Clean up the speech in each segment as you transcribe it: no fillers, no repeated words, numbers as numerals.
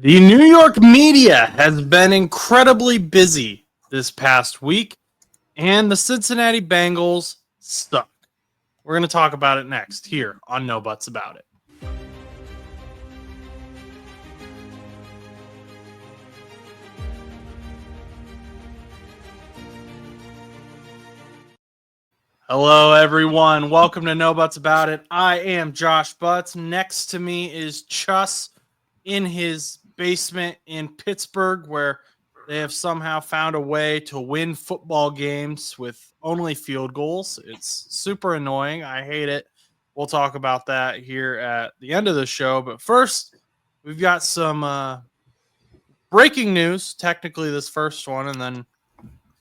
The New York media has been incredibly busy this past week, and the Cincinnati Bengals suck. We're going to talk about it next here on No Buts About It. Hello, everyone. Welcome to No Buts About It. I am Josh Butts. Next to me is Chus in his basement in Pittsburgh, where they have somehow found a way to win football games with only field goals. It's super annoying. I hate it. We'll talk about that here at the end of the show. But first, we've got some breaking news. Technically, this first one, and then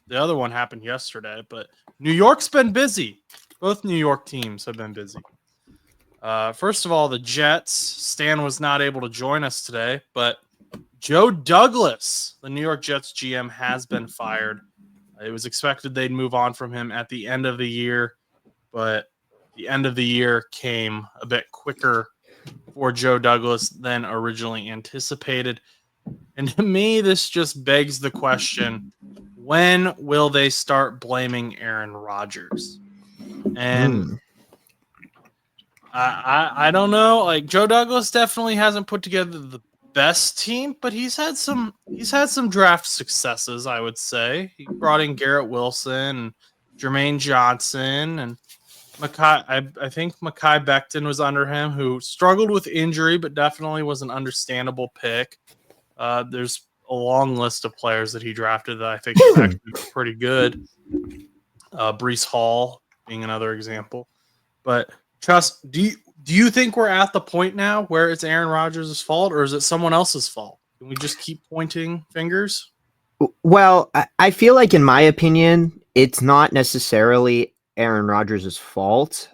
the other one happened yesterday. But New York's been busy. Both New York teams have been busy. First of all, the Jets. Stan was not able to join us today, but Joe Douglas, the New York Jets GM, has been fired. It was expected they'd move on from him at the end of the year, but the end of the year came a bit quicker for Joe Douglas than originally anticipated. And to me, this just begs the question, when will they start blaming Aaron Rodgers? And I don't know. Like, Joe Douglas definitely hasn't put together the best team, but he's had some draft successes, I would say. He brought in Garrett Wilson and Jermaine Johnson and Mekhi. I think Mekhi Becton was under him, who struggled with injury, but definitely was an understandable pick. There's a long list of players that he drafted that I think is actually pretty good. Breece Hall being another example. But Trust, do you think we're at the point now where it's Aaron Rodgers' fault, or is it someone else's fault? Can we just keep pointing fingers? Well, I feel like, in my opinion, it's not necessarily Aaron Rodgers' fault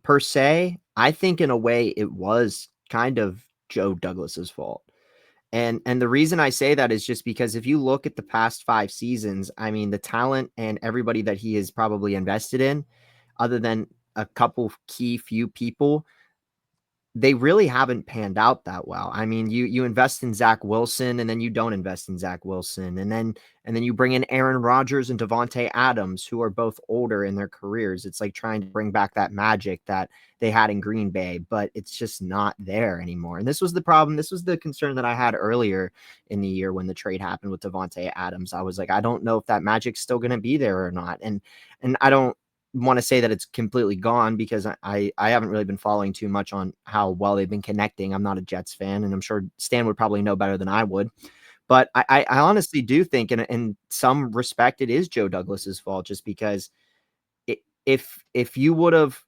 per se. I think in a way it was kind of Joe Douglas's fault. And the reason I say that is just because if you look at the past 5 seasons, I mean, the talent and everybody that he has probably invested in, other than a couple few people, they really haven't panned out that well. I mean, you invest in Zach Wilson, and then you don't invest in Zach Wilson. And then you bring in Aaron Rodgers and Davante Adams, who are both older in their careers. It's like trying to bring back that magic that they had in Green Bay, but it's just not there anymore. And this was the problem. This was the concern that I had earlier in the year when the trade happened with Davante Adams. I was like, I don't know if that magic's still going to be there or not. And I don't want to say that it's completely gone, because I haven't really been following too much on how well they've been connecting. I'm not a Jets fan, and I'm sure Stan would probably know better than I would. But I honestly do think in some respect it is Joe Douglas's fault, just because if you would have,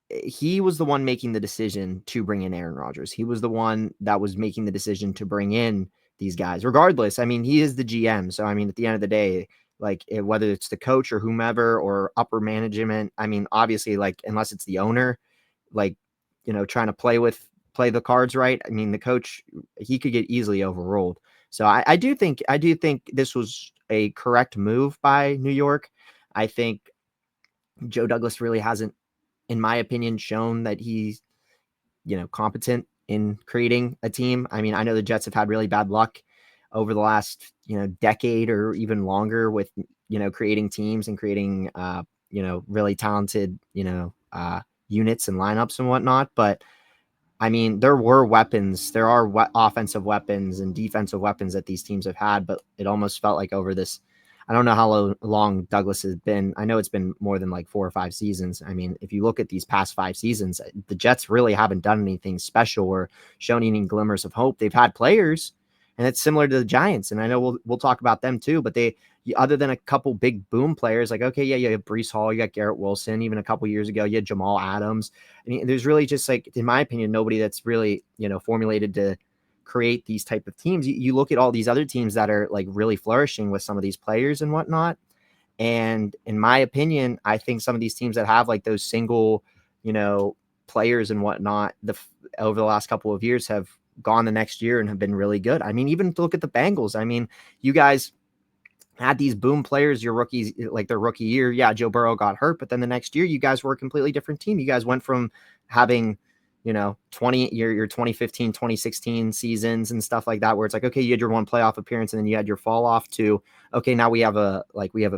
he was the one making the decision to bring in Aaron Rodgers. He was the one that was making the decision to bring in these guys. Regardless, I mean, he is the GM. So, I mean, at the end of the day, like, whether it's the coach or whomever or upper management, I mean, obviously, like, unless it's the owner, like, trying to play the cards right, I mean, the coach, he could get easily overruled. So I do think this was a correct move by New York. I think Joe Douglas really hasn't, in my opinion, shown that he's, competent in creating a team. I mean, I know the Jets have had really bad luck over the last, decade or even longer with, creating teams and creating, really talented, units and lineups and whatnot. But I mean, there were weapons, there are offensive weapons and defensive weapons that these teams have had, but it almost felt like over this, I don't know how long Douglas has been. I know it's been more than like 4 or 5 seasons. I mean, if you look at these past 5 seasons, the Jets really haven't done anything special or shown any glimmers of hope. They've had players, and it's similar to the Giants. And I know we'll talk about them too, but other than a couple big boom players, like, okay, yeah, you have Breece Hall, you got Garrett Wilson. Even a couple years ago, you had Jamal Adams. I mean, there's really just, like, in my opinion, nobody that's really, formulated to create these type of teams. You look at all these other teams that are, like, really flourishing with some of these players and whatnot. And in my opinion, I think some of these teams that have, like, those single, players and whatnot, over the last couple of years have gone the next year and have been really good. I mean, even to look at the Bengals. I mean, you guys had these boom players, your rookies, like their rookie year. Yeah, Joe Burrow got hurt, but then the next year you guys were a completely different team. You guys went from having, your 2015, 2016 seasons and stuff like that, where it's like, okay, you had your one playoff appearance and then you had your fall off to, okay, now we have a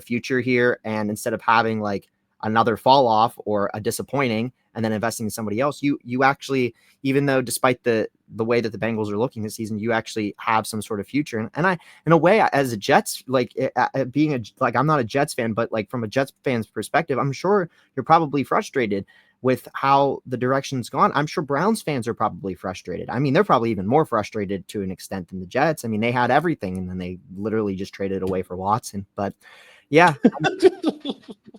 future here. And instead of having like another fall off or a disappointing and then investing in somebody else, you actually, even though despite the way that the Bengals are looking this season, you actually have some sort of future. And I, in a way, as a Jets, I'm not a Jets fan, but like from a Jets fan's perspective, I'm sure you're probably frustrated with how the direction's gone. I'm sure Browns fans are probably frustrated. I mean, they're probably even more frustrated to an extent than the Jets. I mean, they had everything and then they literally just traded away for Watson. But yeah,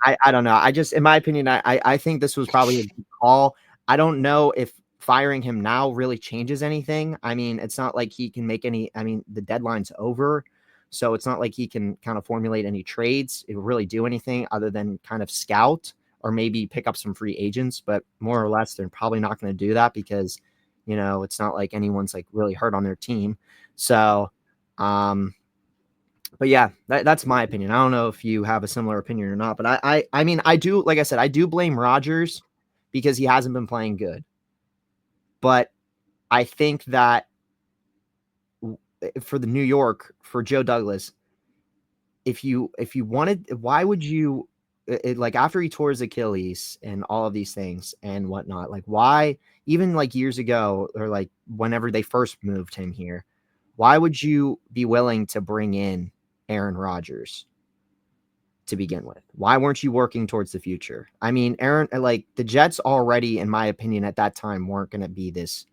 I don't know. I just, in my opinion, I think this was probably a good call. I don't know if firing him now really changes anything. I mean, it's not like he can make any, I mean, the deadline's over. So it's not like he can kind of formulate any trades, it will really do anything other than kind of scout or maybe pick up some free agents. But more or less, they're probably not going to do that because, it's not like anyone's like really hurt on their team. So, but yeah, that's my opinion. I don't know if you have a similar opinion or not, but I mean, I do, like I said, I do blame Rodgers because he hasn't been playing good. But I think that for the New York, for Joe Douglas, if you wanted, why would you, like after he tore his Achilles and all of these things and whatnot, like why, even like years ago or like whenever they first moved him here, why would you be willing to bring in Aaron Rodgers to begin with? Why weren't you working towards the future? I mean, like the Jets already, in my opinion, at that time weren't going to be this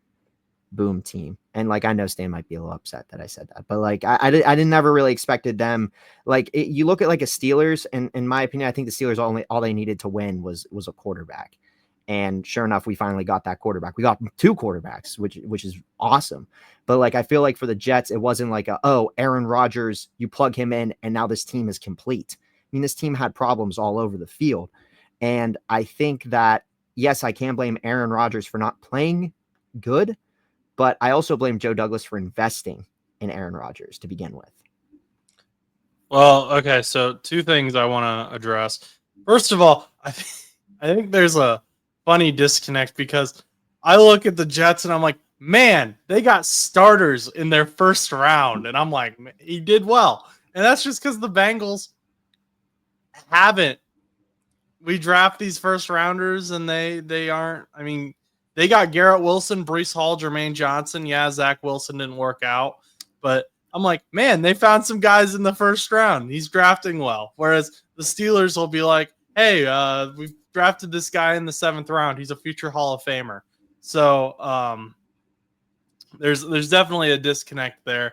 boom team. And like, I know Stan might be a little upset that I said that, but like, I didn't never really expected them. Like you look at like a Steelers, and in my opinion, I think the Steelers all they needed to win was a quarterback. And sure enough, we finally got that quarterback. We got two quarterbacks, which is awesome. But like, I feel like for the Jets, it wasn't like Aaron Rodgers, you plug him in and now this team is complete. I mean, this team had problems all over the field. And I think that, yes, I can blame Aaron Rodgers for not playing good, but I also blame Joe Douglas for investing in Aaron Rodgers to begin with. Well, okay, so two things I want to address. First of all, I think there's a funny disconnect because I look at the Jets and I'm like, man, they got starters in their first round. And I'm like, he did well. And that's just because the Bengals haven't. We draft these first rounders and they aren't. I mean, they got Garrett Wilson, Breece Hall, Jermaine Johnson. Yeah, Zach Wilson didn't work out. But I'm like, man, they found some guys in the first round. He's drafting well. Whereas the Steelers will be like, hey, we've drafted this guy in the 7th round. He's a future Hall of Famer. So there's definitely a disconnect there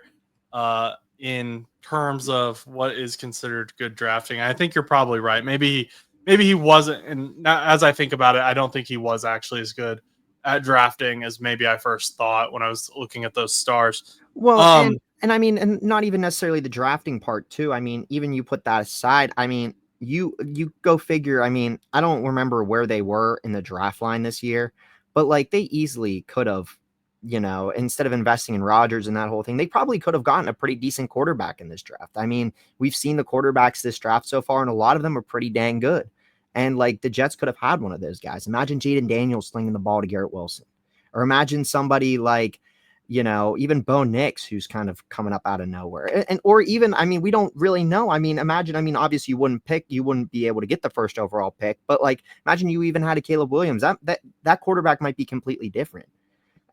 in terms of what is considered good drafting. I think you're probably right. Maybe he wasn't, and as I think about it, I don't think he was actually as good at drafting as maybe I first thought when I was looking at those stars. Well, and I mean, and not even necessarily the drafting part too. I mean, even you put that aside, I mean, you go figure. I mean, I don't remember where they were in the draft line this year, but like they easily could have, instead of investing in Rodgers and that whole thing, they probably could have gotten a pretty decent quarterback in this draft. I mean, we've seen the quarterbacks this draft so far, and a lot of them are pretty dang good. And like the Jets could have had one of those guys. Imagine Jaden Daniels slinging the ball to Garrett Wilson, or imagine somebody like, even Bo Nix, who's kind of coming up out of nowhere. Or even, I mean, we don't really know. I mean, obviously you wouldn't be able to get the first overall pick, but like, imagine you even had a Caleb Williams. That quarterback might be completely different.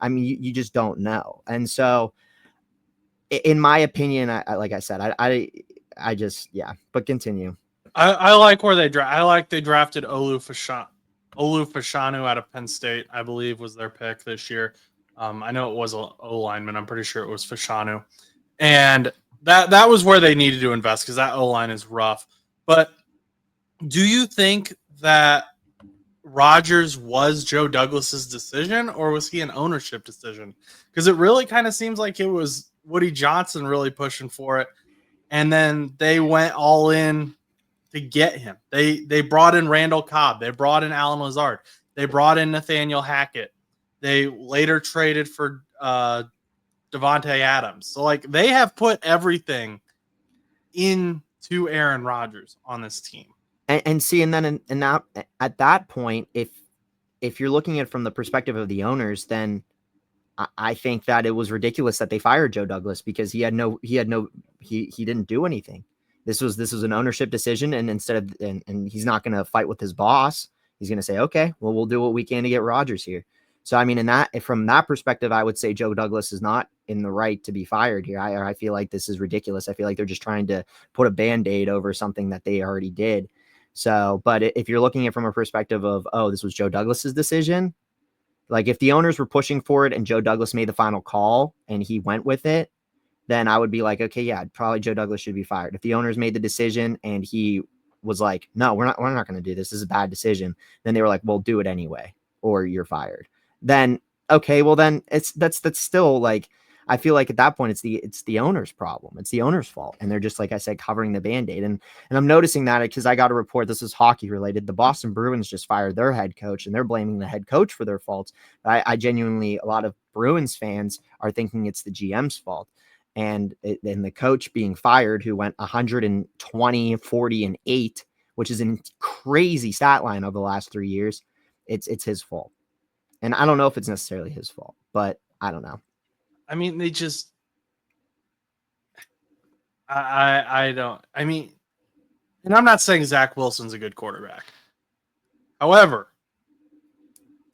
I mean, you just don't know. And so, in my opinion, like I said, I just, yeah, but continue. I like where they draft. I like they drafted Olu Fashanu out of Penn State, I believe was their pick this year. I know it was an O lineman. I'm pretty sure it was Fashanu. And that was where they needed to invest because that O line is rough. But do you think that Rodgers was Joe Douglas's decision, or was he an ownership decision? Because it really kind of seems like it was Woody Johnson really pushing for it. And then they went all in to get him. They brought in Randall Cobb. They brought in Alan Lazard. They brought in Nathaniel Hackett. They later traded for Devontae Adams. So like they have put everything into Aaron Rodgers on this team. And see, and then in that, at that point, if if you're looking at it from the perspective of the owners, then I think that it was ridiculous that they fired Joe Douglas because he didn't do anything. This was an ownership decision, and and he's not going to fight with his boss. He's going to say, okay, well, we'll do what we can to get Rodgers here. So, I mean, from that perspective, I would say Joe Douglas is not in the right to be fired here. I feel like this is ridiculous. I feel like they're just trying to put a Band-Aid over something that they already did. So, but if you're looking at it from a perspective of, oh, this was Joe Douglas's decision, like if the owners were pushing for it and Joe Douglas made the final call and he went with it, then I would be like, okay, yeah, probably Joe Douglas should be fired. If the owners made the decision and he was like, no, we're not going to do this. This is a bad decision. Then they were like, well, do it anyway, or you're fired. Then, okay, well then that's still like, I feel like at that point it's the owner's problem. It's the owner's fault. And they're just, like I said, covering the Band-Aid. And I'm noticing that because I got a report, this is hockey related. The Boston Bruins just fired their head coach and they're blaming the head coach for their faults. I genuinely, a lot of Bruins fans are thinking it's the GM's fault. And the coach being fired, who went 120, 40, and 8, which is a crazy stat line over the last 3 years, it's his fault. And I don't know if it's necessarily his fault, but I don't know. I mean, they just, I don't, I mean, and I'm not saying Zach Wilson's a good quarterback. However,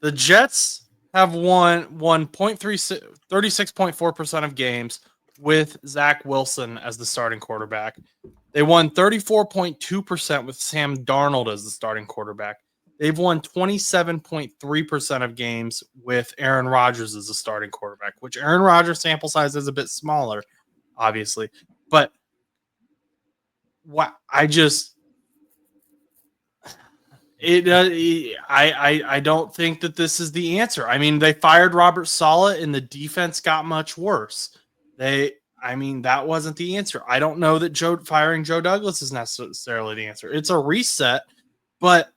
the Jets have won 36.4% of games with Zach Wilson as the starting quarterback. They won 34.2% with Sam Darnold as the starting quarterback. They've won 27.3% of games with Aaron Rodgers as the starting quarterback, which Aaron Rodgers' sample size is a bit smaller, obviously. But I don't think that this is the answer. I mean, they fired Robert Saleh and the defense got much worse. That wasn't the answer. I don't know that firing Joe Douglas is necessarily the answer. It's a reset, but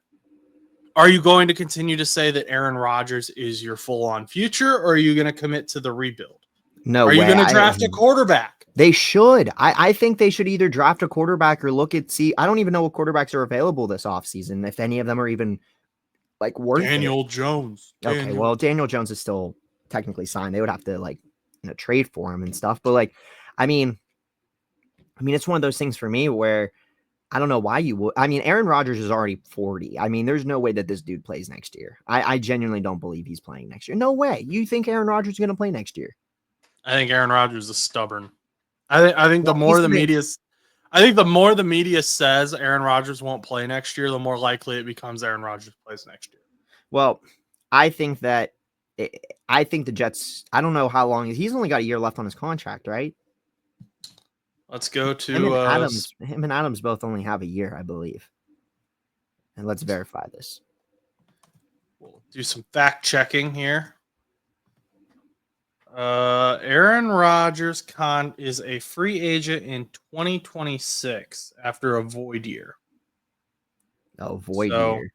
are you going to continue to say that Aaron Rodgers is your full-on future, or are you going to commit to the rebuild? No way. Are you going to draft a quarterback? They should. I think they should either draft a quarterback or I don't even know what quarterbacks are available this offseason, if any of them are even like worth Daniel it. Jones. Okay, well, Daniel Jones is still technically signed. They would have to trade for him and stuff. But I mean, it's one of those things for me where I don't know why you would. I mean, Aaron Rodgers is already 40. I mean, there's no way that this dude plays next year. I genuinely don't believe he's playing next year. No way. You think Aaron Rodgers is going to play next year? I think Aaron Rodgers is stubborn. I think the more the media says Aaron Rodgers won't play next year, the more likely it becomes Aaron Rodgers plays next year. Well, I think the Jets, I don't know how long he's only got a year left on his contract, right? Let's go to him and Adams both only have a year, I believe. And let's verify this. We'll do some fact checking here. Aaron Rodgers is a free agent in 2026 after a void year. Oh, void year.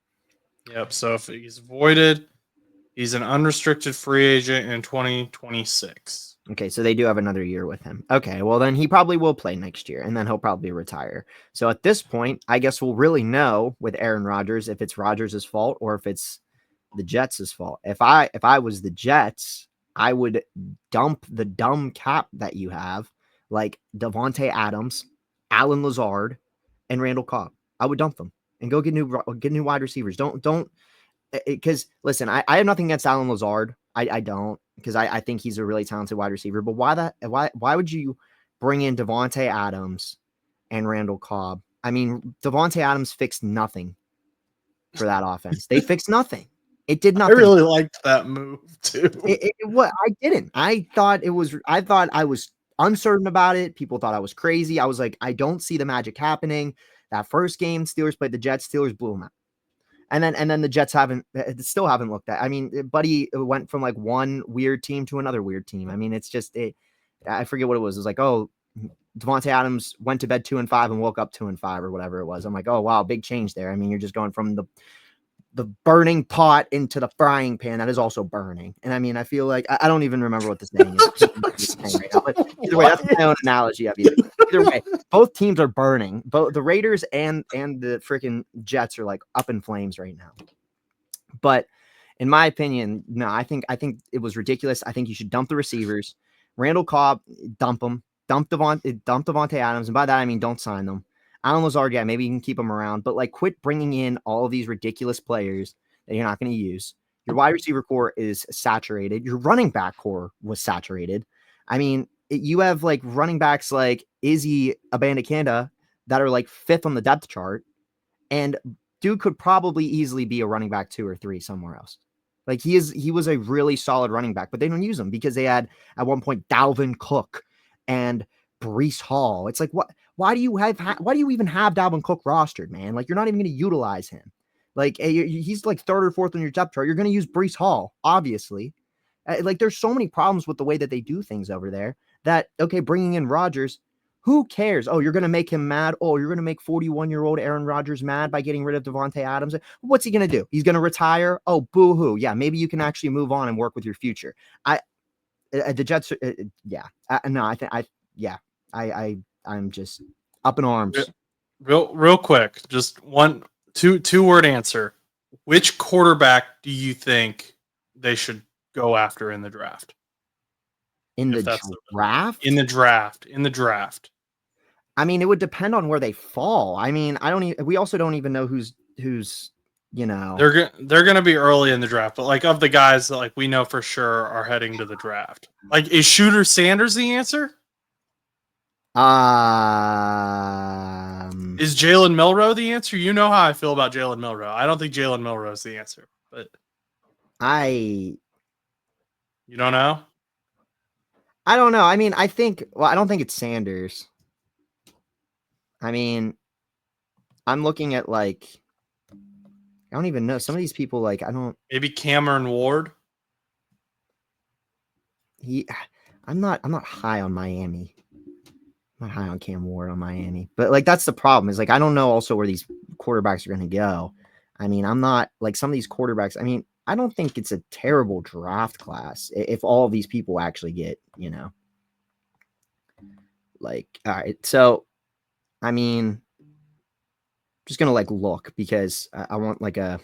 Yep. So if he's voided, he's an unrestricted free agent in 2026. Okay, so they do have another year with him. Okay, well then he probably will play next year, and then he'll probably retire. So at this point, I guess we'll really know with Aaron Rodgers if it's Rodgers' fault or if it's the Jets' fault. If I was the Jets, I would dump the dumb cap that you have, like Davante Adams, Allen Lazard, and Randall Cobb. I would dump them and go get new wide receivers. Don't because listen, I have nothing against Allen Lazard. I don't, because I think he's a really talented wide receiver. But why would you bring in Davante Adams and Randall Cobb? I mean, Davante Adams fixed nothing for that offense. They fixed nothing. It did nothing. I really liked that move too. What I didn't. I thought I was uncertain about it. People thought I was crazy. I was like, I don't see the magic happening. That first game, Steelers played the Jets. Steelers blew them out. And then the Jets still haven't looked at. I mean, Buddy went from like one weird team to another weird team. I mean, it's just I forget what it was. It was like, oh, Davante Adams went to bed 2-5 and woke up 2-5 or whatever it was. I'm like, oh wow, big change there. I mean, you're just going from the burning pot into the frying pan that is also burning. And I mean, I feel like I don't even remember what the saying is. Right now, but either way, that's my own analogy of it. Either way, both teams are burning. Both the Raiders and the freaking Jets are like up in flames right now. But In my opinion, no, I think it was ridiculous. I think you should dump the receivers. Randall Cobb, dump him. Dump Devontae Adams, and by that I mean don't sign them. Alan Lazard, yeah, maybe you can keep him around, but like quit bringing in all of these ridiculous players that you're not going to use. Your wide receiver core is saturated. Your running back core was saturated. I mean, you have like running backs like Izzy Abanikanda that are like 5th on the depth chart, and dude could probably easily be a running back 2 or 3 somewhere else. Like he was a really solid running back, but they don't use him because they had at one point Dalvin Cook and Breece Hall. It's like, why do you even have Dalvin Cook rostered, man? Like, you're not even going to utilize him. Like, he's like 3rd or 4th on your depth chart. You're going to use Breece Hall, obviously. Like, there's so many problems with the way that they do things over there that, okay, bringing in Rodgers, who cares? Oh, you're going to make him mad. Oh, you're going to make 41-year-old Aaron Rodgers mad by getting rid of Devontae Adams. What's he going to do? He's going to retire? Oh, boo-hoo. Yeah, maybe you can actually move on and work with your future. The Jets, yeah. No, I think I'm just up in arms. Real quick, just two-word answer. Which quarterback do you think they should go after in the draft? In the draft? In the draft. I mean, it would depend on where they fall. I mean, we also don't even know who's you know. They're going to be early in the draft, but like of the guys that like we know for sure are heading to the draft. Like, is Shooter Sanders the answer? Is Jalen Milroe the answer? You know how I feel about Jalen Milroe. I don't think Jalen Milroe is the answer, but you don't know? I don't know. I mean, I don't think it's Sanders. I mean, I'm looking at like, I don't even know. Some of these people, like, maybe Cameron Ward. I'm not high on Miami. I'm not high on Cam Ward on Miami, but like, that's the problem is like, I don't know also where these quarterbacks are going to go. I mean, I'm not like some of these quarterbacks. I mean, I don't think it's a terrible draft class if all of these people actually get, like, all right. So, I mean, just going to like look because I want like a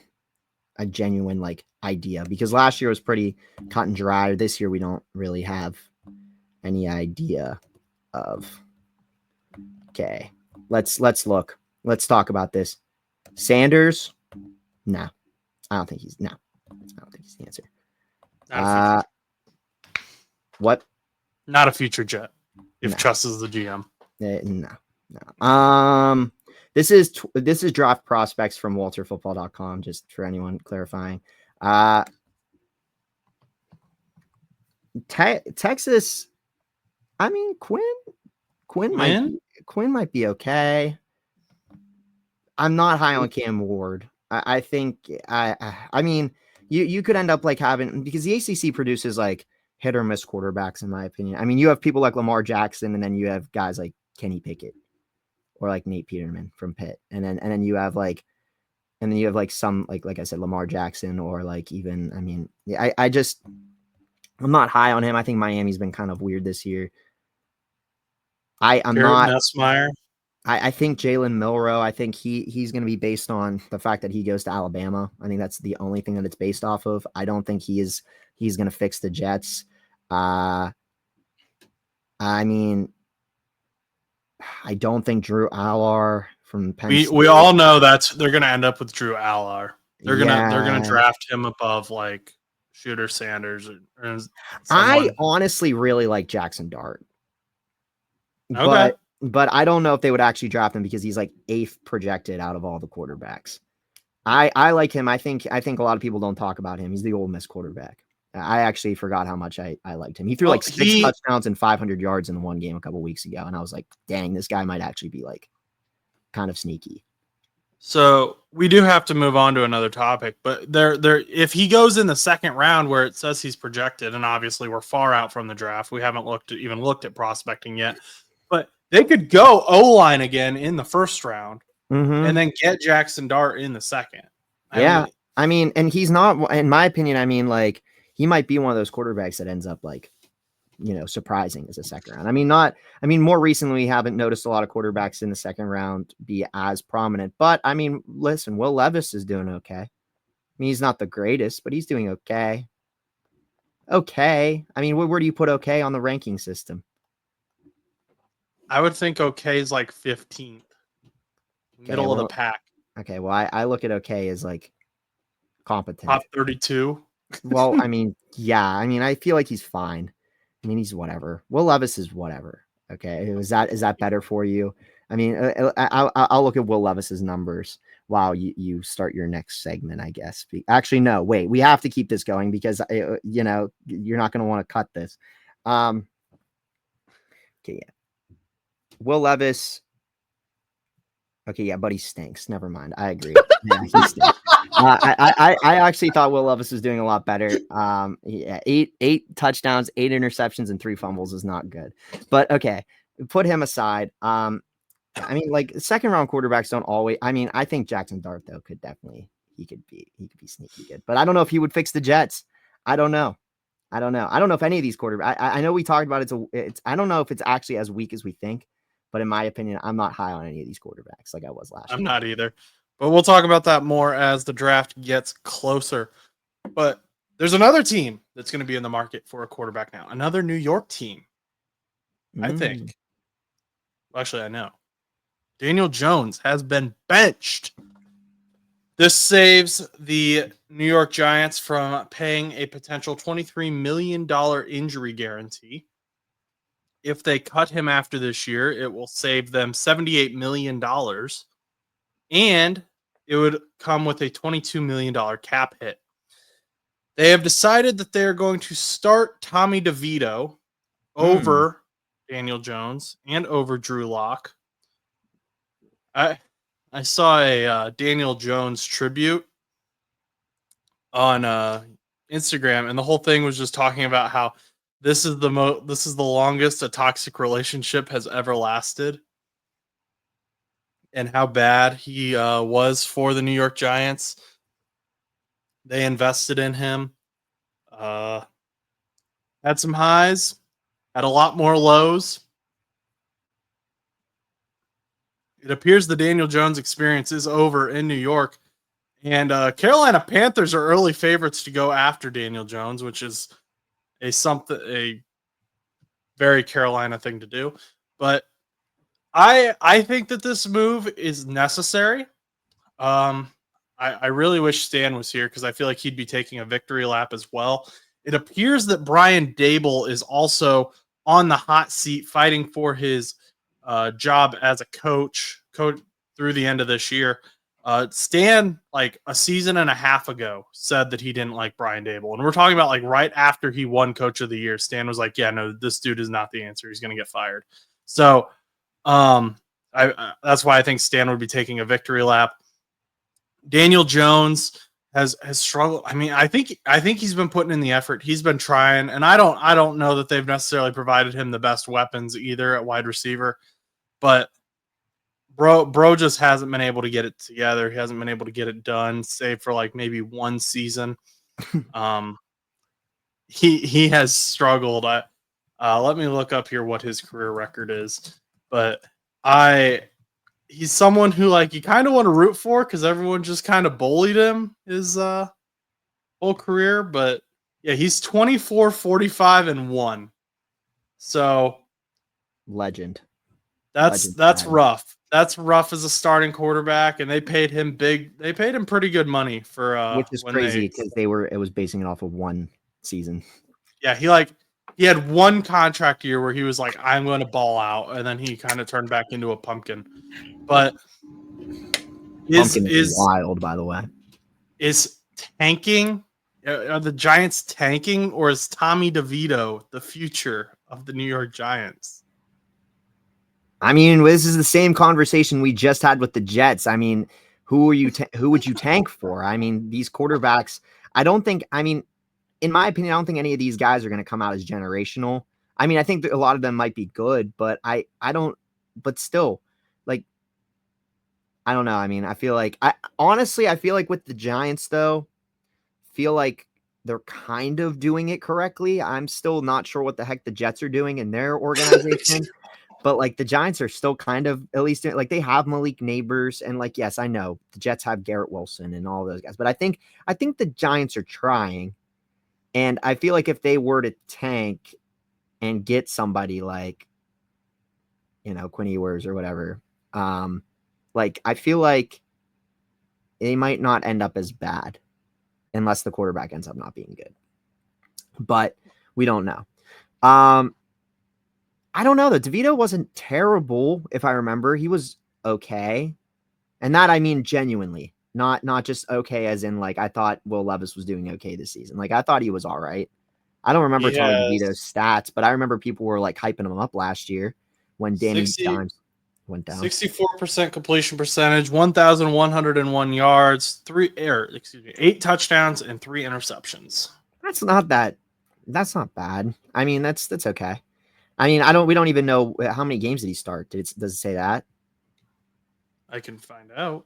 genuine like idea because last year was pretty cut and dry. This year, we don't really have any idea of. Okay, let's look. Let's talk about this. Sanders, no, I don't think he's the answer. What? Not a future Jet. If Chus is the GM, no. This is draft prospects from WalterFootball.com. Just for anyone clarifying, Texas. I mean, Quinn might be okay. I'm not high on Cam Ward. I think I mean you could end up like having because the ACC produces like hit or miss quarterbacks in my opinion. I mean you have people like Lamar Jackson and then you have guys like Kenny Pickett or like Nate Peterman from Pitt and then you have like some like I said Lamar Jackson or like even I mean I'm not high on him. I think Miami's been kind of weird this year. I'm not. Nussmeier. I think Jalen Milroe. I think he's going to be based on the fact that he goes to Alabama. I think that's the only thing that it's based off of. I don't think he's going to fix the Jets. I mean, I don't think Drew Allar from Penn State. We all know they're going to end up with Drew Allar. They're gonna draft him above like Shooter Sanders or I honestly really like Jackson Dart. Okay. But I don't know if they would actually draft him because he's like 8th projected out of all the quarterbacks. I like him. I think a lot of people don't talk about him. He's the Ole Miss quarterback. I actually forgot how much I liked him. He threw 6 touchdowns and 500 yards in one game a couple weeks ago, and I was like, dang, this guy might actually be like kind of sneaky. So we do have to move on to another topic, but if he goes in the second round where it says he's projected, and obviously we're far out from the draft, we haven't even looked at prospecting yet. But they could go O-line again in the first round and then get Jackson Dart in the second. I mean, and he's not, in my opinion, I mean, like, he might be one of those quarterbacks that ends up, like, surprising as a second round. More recently, we haven't noticed a lot of quarterbacks in the second round be as prominent. But, I mean, listen, Will Levis is doing okay. mean, he's not the greatest, but he's doing okay. Okay. I mean, where do you put okay on the ranking system? I would think okay is like 15th, Okay, middle of the well, pack, okay. Well, I look at okay as like competent. top 32. Well, I mean, yeah. I mean, I feel like he's fine. I mean, he's whatever. Will Levis is whatever. Okay, is that better for you? I mean, I'll look at Will Levis's numbers while you start your next segment, I guess. Actually, no, wait. We have to keep this going because you're not going to want to cut this. Okay, yeah. Will Levis. Okay, yeah, but he stinks. Never mind. I agree. Yeah, he stinks. I actually thought Will Levis was doing a lot better. Yeah, eight touchdowns, 8 interceptions, and 3 fumbles is not good. But okay, put him aside. I mean, like second round quarterbacks don't always. I mean, I think Jackson Dart though could definitely he could be sneaky good. But I don't know if he would fix the Jets. I don't know. I don't know. I don't know if any of these quarterbacks. I know we talked about it's. I don't know if it's actually as weak as we think. But in my opinion, I'm not high on any of these quarterbacks like I was last year. I'm not either. But we'll talk about that more as the draft gets closer. But there's another team that's going to be in the market for a quarterback now. Another New York team, I think. Well, actually, I know. Daniel Jones has been benched. This saves the New York Giants from paying a potential $23 million injury guarantee. If they cut him after this year, it will save them $78 million. And it would come with a $22 million cap hit. They have decided that they're going to start Tommy DeVito over Daniel Jones and over Drew Lock. I saw a Daniel Jones tribute on Instagram, and the whole thing was just talking about how this is the longest a toxic relationship has ever lasted, and how bad he was for the New York Giants. They invested in him, had some highs, had a lot more lows. It appears the Daniel Jones experience is over in New York. And Carolina Panthers are early favorites to go after Daniel Jones, which is a very Carolina thing to do. But I think that this move is necessary. I really wish Stan was here because I feel like he'd be taking a victory lap as well. It appears that Brian Dable is also on the hot seat fighting for his job as a coach through the end of this year. Stan, like a season and a half ago, said that he didn't like Brian Dable. And we're talking about like right after he won Coach of the Year. Stan was like, yeah, no, this dude is not the answer. He's going to get fired. So that's why I think Stan would be taking a victory lap. Daniel Jones has struggled. I mean, I think he's been putting in the effort. He's been trying, and I don't know that they've necessarily provided him the best weapons either at wide receiver, but bro just hasn't been able to get it together. He hasn't been able to get it done, save for like maybe one season. He has struggled. Let me look up here what his career record is, but he's someone who like you kind of want to root for because everyone just kind of bullied him his whole career. But yeah, he's 24, 45, and 1. So legend. That's rough. That's rough as a starting quarterback, and they paid him big. They paid him pretty good money for which is crazy because it was basing it off of one season. Yeah, he had one contract year where he was like, I'm going to ball out, and then he kind of turned back into a pumpkin. But is wild, by the way. Is tanking? Are the Giants tanking, or is Tommy DeVito the future of the New York Giants? I mean, this is the same conversation we just had with the Jets. I mean, who would you tank for? I mean, these quarterbacks. I don't think. I mean, in my opinion, I don't think any of these guys are going to come out as generational. I mean, I think a lot of them might be good, but I don't. But still, like, I don't know. I mean, I feel like with the Giants though, feel like they're kind of doing it correctly. I'm still not sure what the heck the Jets are doing in their organization. But like the Giants are still kind of at least like they have Malik Neighbors and like yes, I know the Jets have Garrett Wilson and all those guys, but I think the Giants are trying, and I feel like if they were to tank and get somebody like Quinn Ewers or whatever, like I feel like they might not end up as bad unless the quarterback ends up not being good. But we don't know. I don't know. The DeVito wasn't terrible, if I remember. He was okay. And that I mean genuinely. Not just okay as in like I thought Will Levis was doing okay this season. Like I thought he was all right. I don't remember Tommy DeVito's stats, but I remember people were like hyping him up last year when Danny Dimes went down. 64% completion percentage, 1,101 yards, 8 touchdowns and 3 interceptions. That's not bad. I mean, that's okay. I mean, we don't even know how many games did he start. Does it say that? I can find out.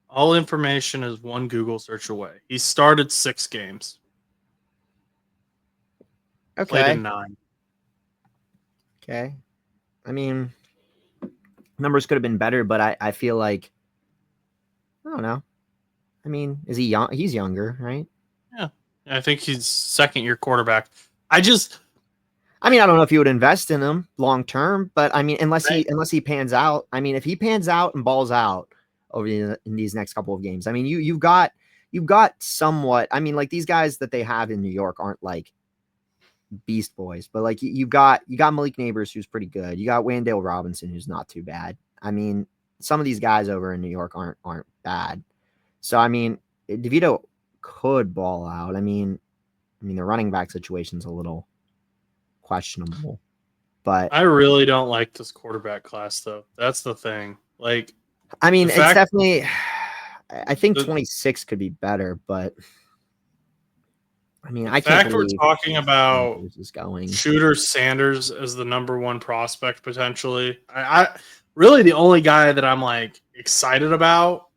All information is one Google search away. He started 6 games. Okay. Played in 9. Okay. I mean, numbers could have been better, but I feel like, I don't know. I mean, is he young? He's younger, right? Yeah. I think he's second-year quarterback. I mean, I don't know if you would invest in him long term, but I mean, unless he pans out. I mean, if he pans out and balls out over in these next couple of games, I mean, you've got somewhat. I mean, like these guys that they have in New York aren't like beast boys, but like you got Malik Neighbors, who's pretty good. You got Wandale Robinson, who's not too bad. I mean, some of these guys over in New York aren't bad. So I mean, DeVito could ball out. I mean, the running back situation's a little questionable, but I really don't like this quarterback class, though. That's the thing. Like, I mean, it's definitely. I think 26 could be better, but I mean, I can't believe we're talking about is going. Shooter Sanders as the number 1 prospect potentially. I really the only guy that I'm like excited about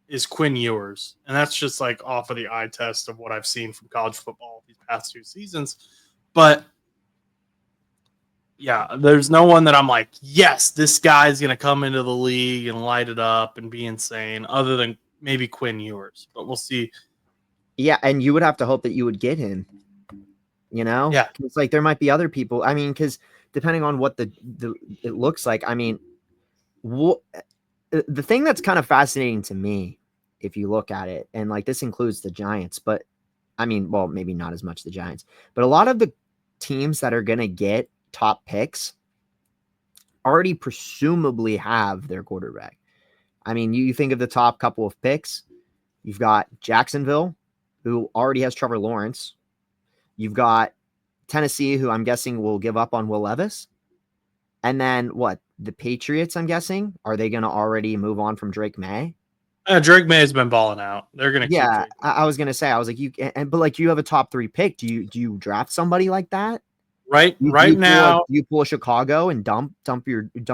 is Quinn Ewers, and that's just like off of the eye test of what I've seen from college football these past 2 seasons. But yeah, there's no one that I'm like, yes, this guy's going to come into the league and light it up and be insane, other than maybe Quinn Ewers. But we'll see. Yeah, and you would have to hope that you would get him. Yeah, it's like there might be other people. I mean, because depending on what it looks like, I mean, the thing that's kind of fascinating to me, if you look at it, and like this includes the Giants, but I mean, well, maybe not as much the Giants, but a lot of the teams that are going to get top picks already presumably have their quarterback. I mean, you think of the top couple of picks, you've got Jacksonville, who already has Trevor Lawrence. You've got Tennessee, who I'm guessing will give up on Will Levis. And then what? The Patriots, I'm guessing, are they going to already move on from Drake May? Drake May has been balling out. They're going to keep Drake May. I was going to say, I was like, but like you have a top 3 pick. Do you draft somebody like that? Right now, you pull a Chicago and dump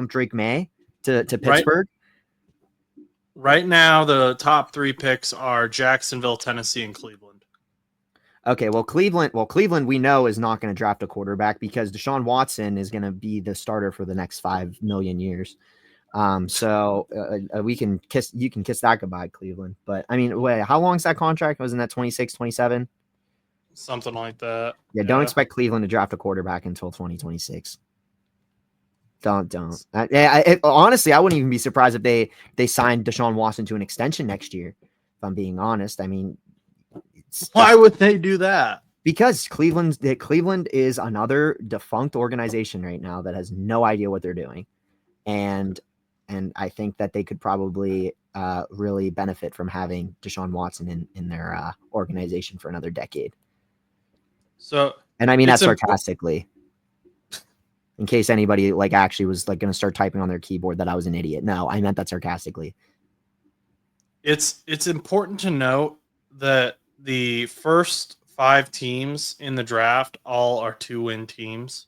Drake May to Pittsburgh. Right now, the top 3 picks are Jacksonville, Tennessee, and Cleveland. Okay, well, Cleveland we know is not going to draft a quarterback because Deshaun Watson is going to be the starter for the next 5 million years. So you can kiss that goodbye, Cleveland. But I mean, wait, how long is that contract? Wasn't that 26, 27? Something like that. Yeah, don't expect Cleveland to draft a quarterback until 2026. Don't. Honestly, I wouldn't even be surprised if they signed Deshaun Watson to an extension next year. If I'm being honest, I mean, why would they do that? Because Cleveland is another defunct organization right now that has no idea what they're doing, and I think that they could probably really benefit from having Deshaun Watson in their organization for another decade. So, and I mean that sarcastically. In case anybody like actually was like going to start typing on their keyboard that I was an idiot. No, I meant that sarcastically. It's important to note that the first 5 teams in the draft all are 2-win teams.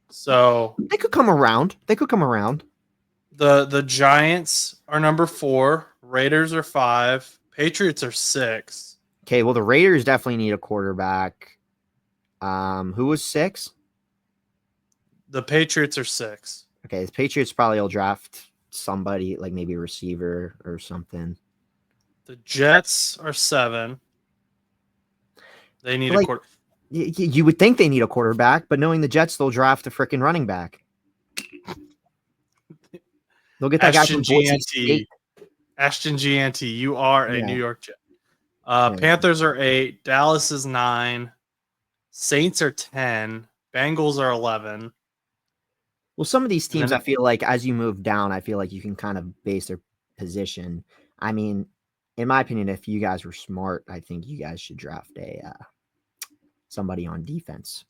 So they could come around. The Giants are number 4, Raiders are 5, Patriots are 6. Okay, well the Raiders definitely need a quarterback. Who was 6? The Patriots are 6. Okay, the Patriots probably will draft somebody like maybe a receiver or something. The Jets are 7. They need a Like quarter. you would think they need a quarterback, but knowing the Jets, they'll draft a freaking running back. They'll get that guy from Boise State. Ashton Gianti, you are a Yeah. New York Jet. Yeah. Panthers are 8. Dallas is 9. Saints are 10. Bengals are 11. Well, some of these teams, then- I feel like as you move down, I feel like you can kind of base their position. I mean, in my opinion, if you guys were smart, I think you guys should draft somebody on defense.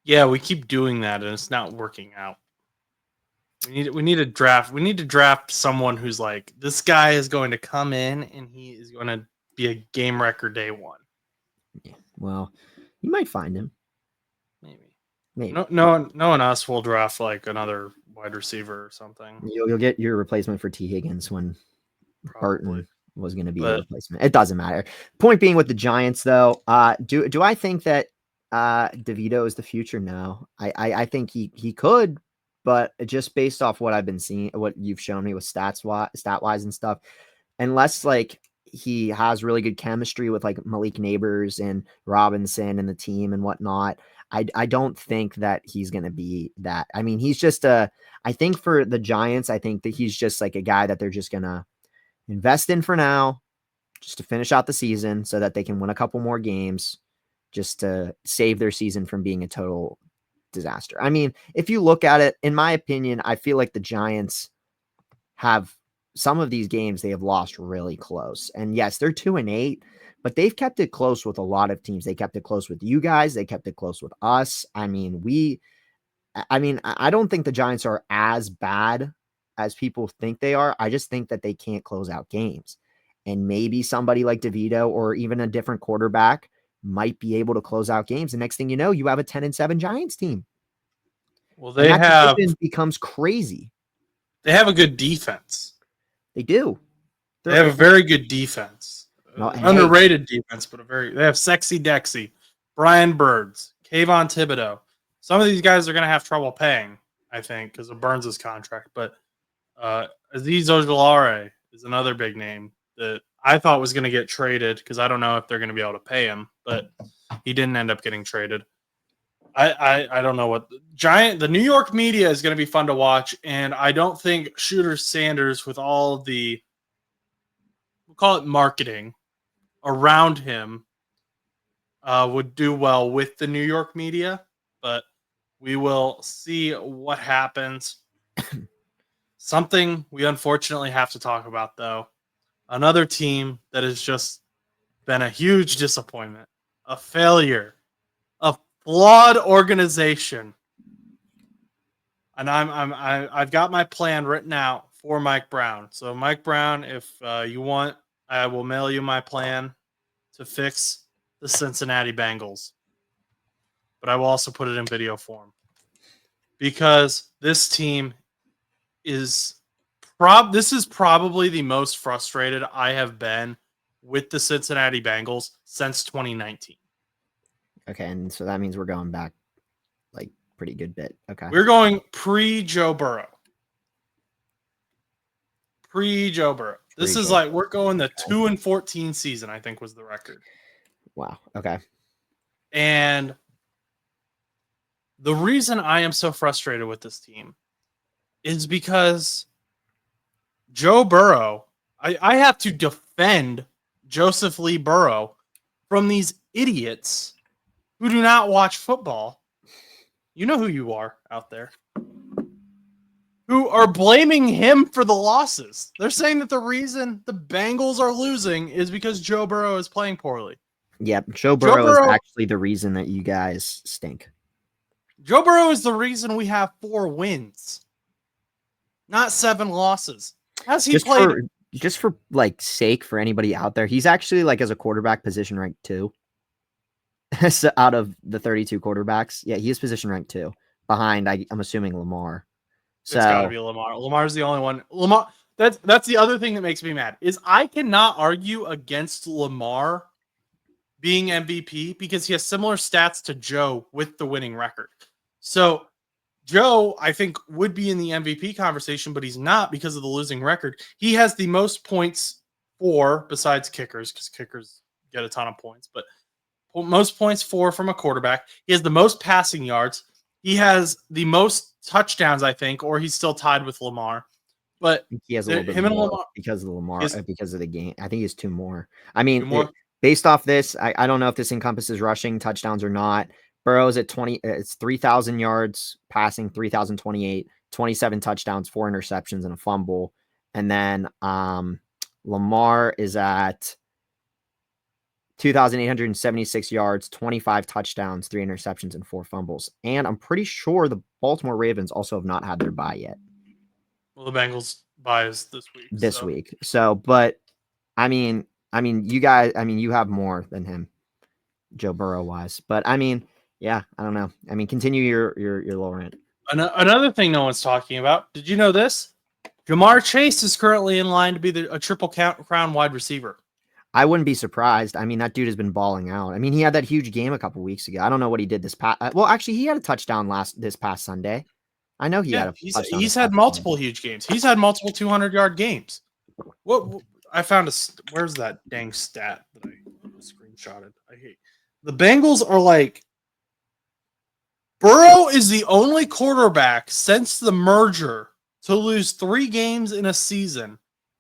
Yeah, we keep doing that, and it's not working out. We need to draft. We need to draft someone who's like, this guy is going to come in and he is going to be a game wrecker day one. Yeah. Well, you might find him. Maybe. No one else will draft like another wide receiver or something. You'll get your replacement for T. Higgins when Probably. Burton was going to be the replacement. It doesn't matter. Point being with the Giants, though, do I think that DeVito is the future? No, I think he could, but just based off what I've been seeing, what you've shown me with stat wise and stuff, unless like he has really good chemistry with like Malik Neighbors and Robinson and the team and whatnot, I don't think that he's going to be that. I mean, he's just I think for the Giants, I think that he's just like a guy that they're just going to invest in for now, just to finish out the season so that they can win a couple more games, just to save their season from being a total disaster. I mean, if you look at it, in my opinion, I feel like the Giants have some of these games they have lost really close. And yes, they're 2-8, but they've kept it close with a lot of teams. They kept it close with you guys. They kept it close with us. I mean, I don't think the Giants are as bad as people think they are. I just think that they can't close out games. And maybe somebody like DeVito or even a different quarterback might be able to close out games. And next thing you know, you have a 10-7 Giants team. Well, that becomes crazy. They have a good defense. They do. They have a very good defense. Underrated defense, but they have Sexy Dexy, Brian Birds, Kayvon Thibodeau. Some of these guys are going to have trouble paying, I think, because of Burns' contract. But Azeez Ojulari is another big name that I thought was going to get traded because I don't know if they're going to be able to pay him, but he didn't end up getting traded. I don't know what the New York media is going to be fun to watch, and I don't think Shooter Sanders with all the, we'll call it marketing around him, would do well with the New York media, but we will see what happens. Something we unfortunately have to talk about, though. Another team that has just been a huge disappointment, a failure, a flawed organization. And I've got my plan written out for Mike Brown. So Mike Brown, if you want, I will mail you my plan to fix the Cincinnati Bengals. But I will also put it in video form. Because this team is this is probably the most frustrated I have been with the Cincinnati Bengals since 2019. Okay, and so that means we're going back like pretty good bit. Okay. We're going pre-Joe Burrow. Pre-Joe Burrow. This is like we're going the 2-14 season, I think was the record. Wow. Okay. And the reason I am so frustrated with this team is because Joe Burrow, I have to defend Joseph Lee Burrow from these idiots who do not watch football. You know who you are out there. Who are blaming him for the losses. They're saying that the reason the Bengals are losing is because Joe Burrow is playing poorly. Yep, Joe Burrow is actually the reason that you guys stink. Joe Burrow is the reason we have 4 wins, not 7 losses. Has he played? Just for like sake for anybody out there, he's actually like as a quarterback position ranked 2. So out of the 32 quarterbacks, yeah, he is position ranked 2 behind. I'm assuming Lamar. So it's got to be Lamar. Lamar's the only one. Lamar. That's the other thing that makes me mad is I cannot argue against Lamar being MVP because he has similar stats to Joe with the winning record. So Joe, I think, would be in the MVP conversation, but he's not because of the losing record. He has the most points for, besides kickers, because kickers get a ton of points, but most points for from a quarterback. He has the most passing yards. He has the most touchdowns, I think, or he's still tied with Lamar. But he has a little bit him and more Lamar, because of Lamar, has because of the game. I think he has 2 more. I two mean, more. based off this, I don't know if this encompasses rushing touchdowns or not. Burrow's at 20. It's 3,000 yards passing, 3,028, 27 touchdowns, 4 interceptions, and a fumble. And then Lamar is at 2,876 yards, 25 touchdowns, 3 interceptions, and 4 fumbles. And I'm pretty sure the Baltimore Ravens also have not had their bye yet. Well, the Bengals buys this week. So, but I mean, you guys, you have more than him, Joe Burrow wise. But I mean, yeah, I don't know. I mean, continue your little rant. Another thing no one's talking about. Did you know this? Jamar Chase is currently in line to be a triple crown wide receiver. I wouldn't be surprised. I mean, that dude has been balling out. I mean, he had that huge game a couple weeks ago. I don't know what he did this past. Well, actually, he had a touchdown this past Sunday. I know he had a touchdown. He's had multiple huge games. He's had multiple 200-yard games. What I found where's that dang stat that I screenshotted? I hate the Bengals are like Burrow is the only quarterback since the merger to lose 3 games in a season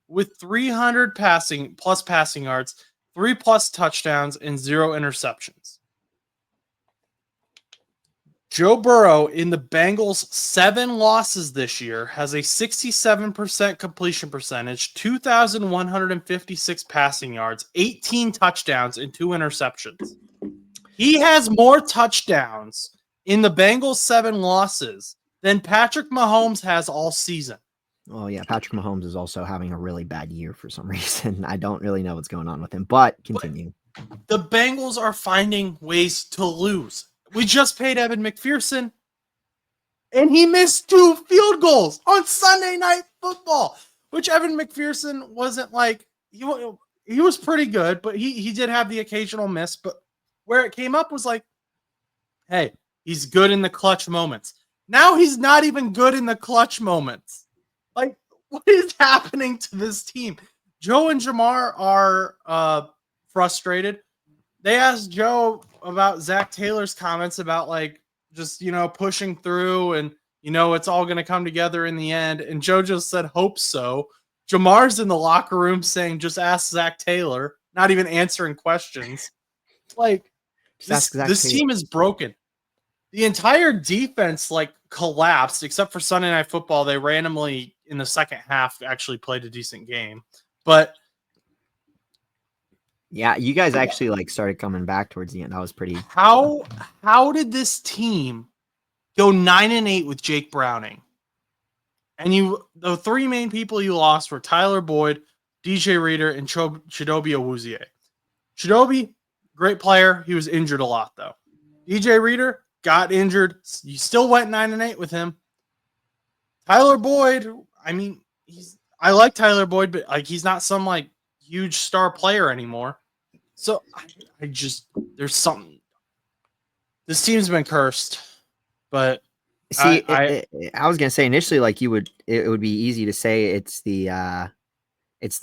with 300 passing yards, 3+ touchdowns, and 0 interceptions. Joe Burrow in the Bengals' 7 losses this year has a 67% completion percentage, 2,156 passing yards, 18 touchdowns, and 2 interceptions. He has more touchdowns in the Bengals' 7 losses than Patrick Mahomes has all season. Oh, yeah. Patrick Mahomes is also having a really bad year for some reason. I don't really know what's going on with him, but continue. The Bengals are finding ways to lose. We just paid Evan McPherson, and he missed 2 field goals on Sunday Night Football, which Evan McPherson wasn't like he was pretty good, but he did have the occasional miss. But where it came up was like, hey, he's good in the clutch moments. Now he's not even good in the clutch moments. Like, what is happening to this team? Joe and Jamar are frustrated. They asked Joe about Zach Taylor's comments about like just, pushing through and, it's all going to come together in the end. And Joe just said, hope so. Jamar's in the locker room saying, just ask Zach Taylor, not even answering questions. Like, this team is broken. The entire defense collapsed except for Sunday Night Football. They randomly in the second half actually played a decent game, but yeah, you guys actually started coming back towards the end. That was pretty. How did this team go 9-8 with Jake Browning? And the 3 main people you lost were Tyler Boyd, DJ Reader, and Chidobe Awuzie. Chidobe, great player. He was injured a lot though. DJ Reader got injured. You still went 9-8 with him. Tyler Boyd, I like Tyler Boyd, but he's not some huge star player anymore. So there's something. This team's been cursed, but see, I was gonna say initially, it would be easy to say it's the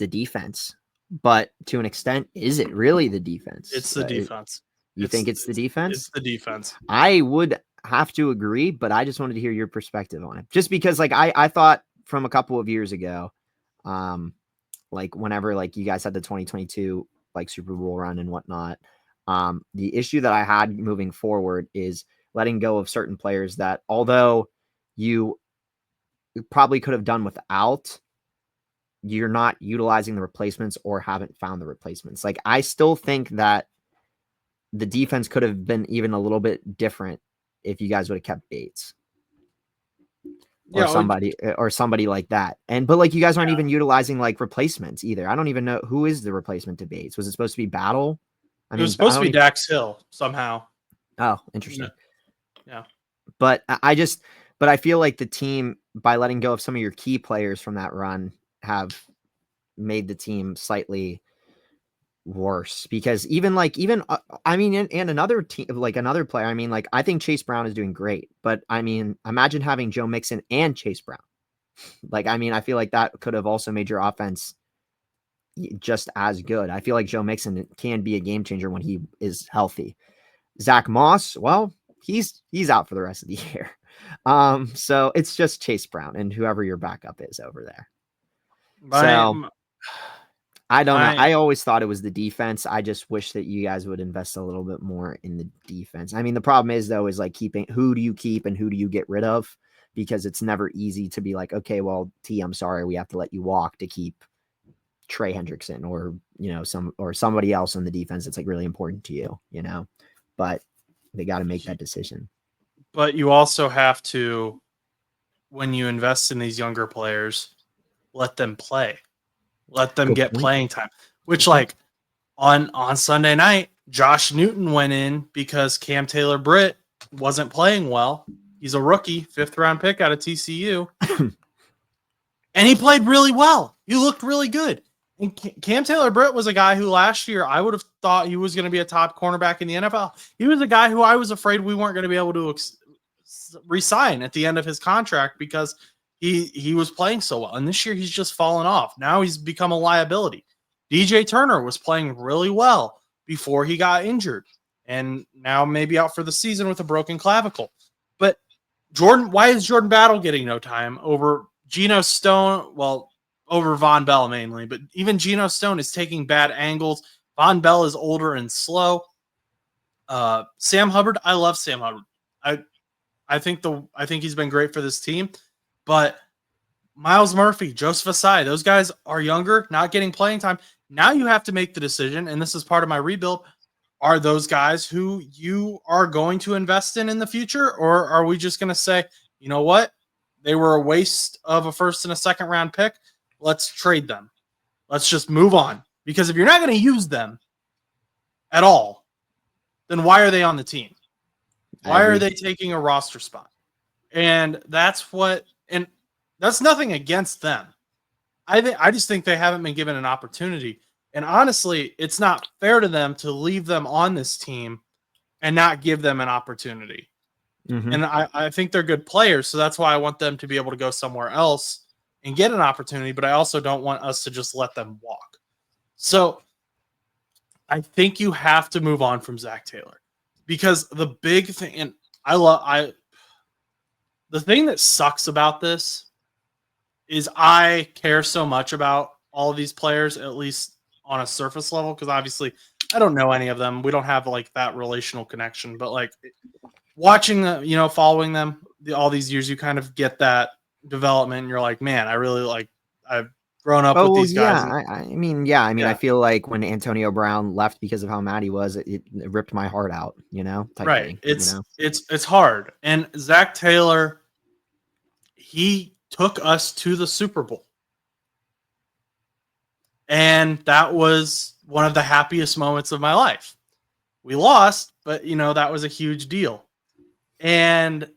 defense, but to an extent, is it really the defense? It's the defense. You think it's the defense? It's the defense. I would have to agree, but I just wanted to hear your perspective on it. Just because I thought from a couple of years ago, whenever you guys had the 2022 Super Bowl run and whatnot, the issue that I had moving forward is letting go of certain players that although you probably could have done without, you're not utilizing the replacements or haven't found the replacements. I still think that the defense could have been even a little bit different if you guys would have kept Bates or somebody like that. But you guys aren't even utilizing replacements either. I don't even know who is the replacement to Bates. Was it supposed to be Battle? It was supposed to be Dax Hill somehow. Oh, interesting. Yeah. But I feel like the team, by letting go of some of your key players from that run, have made the team slightly worse because I mean, and another team, like another player. I mean, like I think Chase Brown is doing great, but I mean, imagine having Joe Mixon and Chase Brown. Like, I mean, I feel like that could have also made your offense just as good. I feel like Joe Mixon can be a game changer when he is healthy. Zach Moss, well, he's out for the rest of the year. So it's just Chase Brown and whoever your backup is over there. So I don't know. I always thought it was the defense. I just wish that you guys would invest a little bit more in the defense. I mean, the problem is though, is like keeping who do you keep and who do you get rid of? Because it's never easy to be like, okay, well, I'm sorry, we have to let you walk to keep Trey Hendrickson or, somebody else on the defense that's like really important to you, but they got to make that decision. But you also have to, when you invest in these younger players, let them play. Let them get playing time. Which, like, on Sunday night, Josh Newton went in because Cam Taylor-Britt wasn't playing well. He's a rookie, 5th-round pick out of TCU. And he played really well. He looked really good. And Cam Taylor-Britt was a guy who last year I would have thought he was going to be a top cornerback in the NFL. He was a guy who I was afraid we weren't going to be able to re-sign at the end of his contract because he was playing so well. And this year he's just fallen off. Now he's become a liability. DJ Turner was playing really well before he got injured. And now maybe out for the season with a broken clavicle. But why is Jordan Battle getting no time over Geno Stone? Well, over Von Bell mainly, but even Geno Stone is taking bad angles. Von Bell is older and slow. Sam Hubbard, I love Sam Hubbard. I think he's been great for this team, but Miles Murphy, Joseph Asai, those guys are younger, not getting playing time. Now you have to make the decision, and this is part of my rebuild. Are those guys who you are going to invest in the future, or are we just going to say, you know what? They were a waste of a 1st and a 2nd round pick. Let's trade them. Let's just move on. Because if you're not going to use them at all, then why are they on the team? Why are they taking a roster spot? And that's nothing against them. I just think they haven't been given an opportunity. And honestly, it's not fair to them to leave them on this team and not give them an opportunity. Mm-hmm. And I think they're good players, so that's why I want them to be able to go somewhere else and get an opportunity, but I also don't want us to just let them walk. So I think you have to move on from Zach Taylor because the big thing, and the thing that sucks about this is I care so much about all of these players, at least on a surface level, because obviously I don't know any of them. We don't have like that relational connection, but like watching them, following them all these years, you kind of get that development. And you're like, man, I really I've grown up with these guys. I feel like when Antonio Brown left because of how mad he was, it ripped my heart out, right. It's hard. And Zach Taylor, he took us to the Super Bowl. And that was one of the happiest moments of my life. We lost, but that was a huge deal. And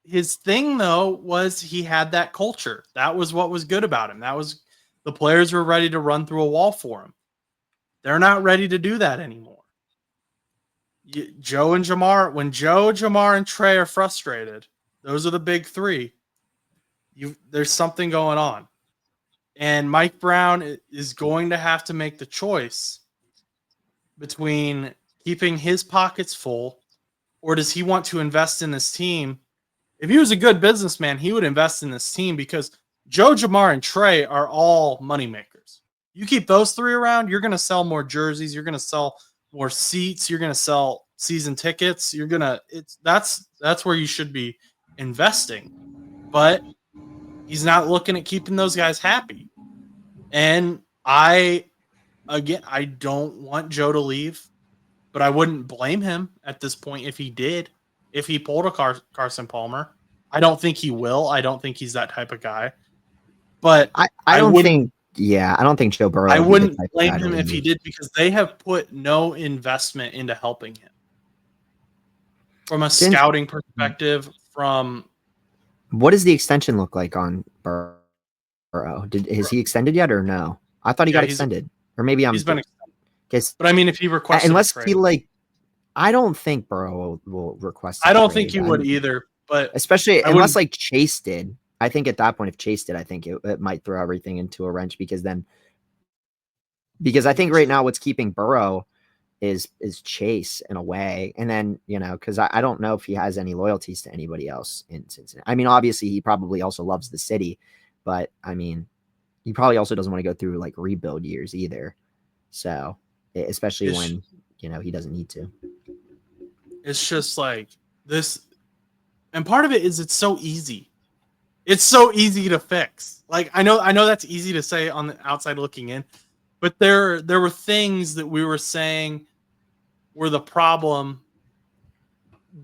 his thing though was he had that culture. That was what was good about him. That was the players were ready to run through a wall for him. They're not ready to do that anymore. Joe and Jamar, when Joe, Jamar, and Trey are frustrated, those are the big three. There's something going on. And Mike Brown is going to have to make the choice between keeping his pockets full, or does he want to invest in this team? If he was a good businessman, he would invest in this team because Joe, Jamar, and Trey are all moneymakers. You keep those three around, you're going to sell more jerseys, you're going to sell more seats, you're going to sell season tickets. That's where you should be investing. But he's not looking at keeping those guys happy. And I don't want Joe to leave, but I wouldn't blame him at this point if he did. If he pulled a Carson Palmer, I don't think he will. I don't think he's that type of guy. But I don't think Joe Burrow. I wouldn't blame him if he did because they have put no investment into helping him. From a scouting perspective, what does the extension look like on Burrow? Has he extended yet or no? I thought he Yeah, got extended, or maybe I'm he's been extended. because But I mean, if he requested unless a trade, he like, I don't think Burrow will request a I don't trade. think he would either. But especially I unless wouldn't. like Chase did. I think at that point, if Chase did, I think it might throw everything into a wrench because I think right now what's keeping Burrow is Chase in a way, and then because I don't know if he has any loyalties to anybody else in Cincinnati. I mean, obviously he probably also loves the city, but I mean, he probably also doesn't want to go through like rebuild years either. So especially when he doesn't need to. It's just like this, and part of it is it's so easy. It's so easy to fix. Like I know that's easy to say on the outside looking in, but there were things that we were saying were the problem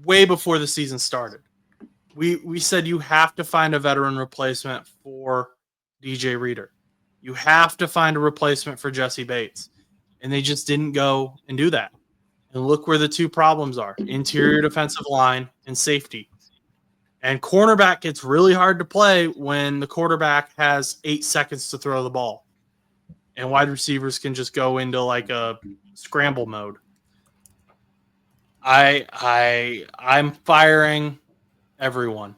way before the season started. We said you have to find a veteran replacement for DJ Reader. You have to find a replacement for Jesse Bates. And they just didn't go and do that. And look where the two problems are: interior defensive line and safety. And cornerback gets really hard to play when the quarterback has 8 seconds to throw the ball. And wide receivers can just go into like a scramble mode. I'm firing everyone.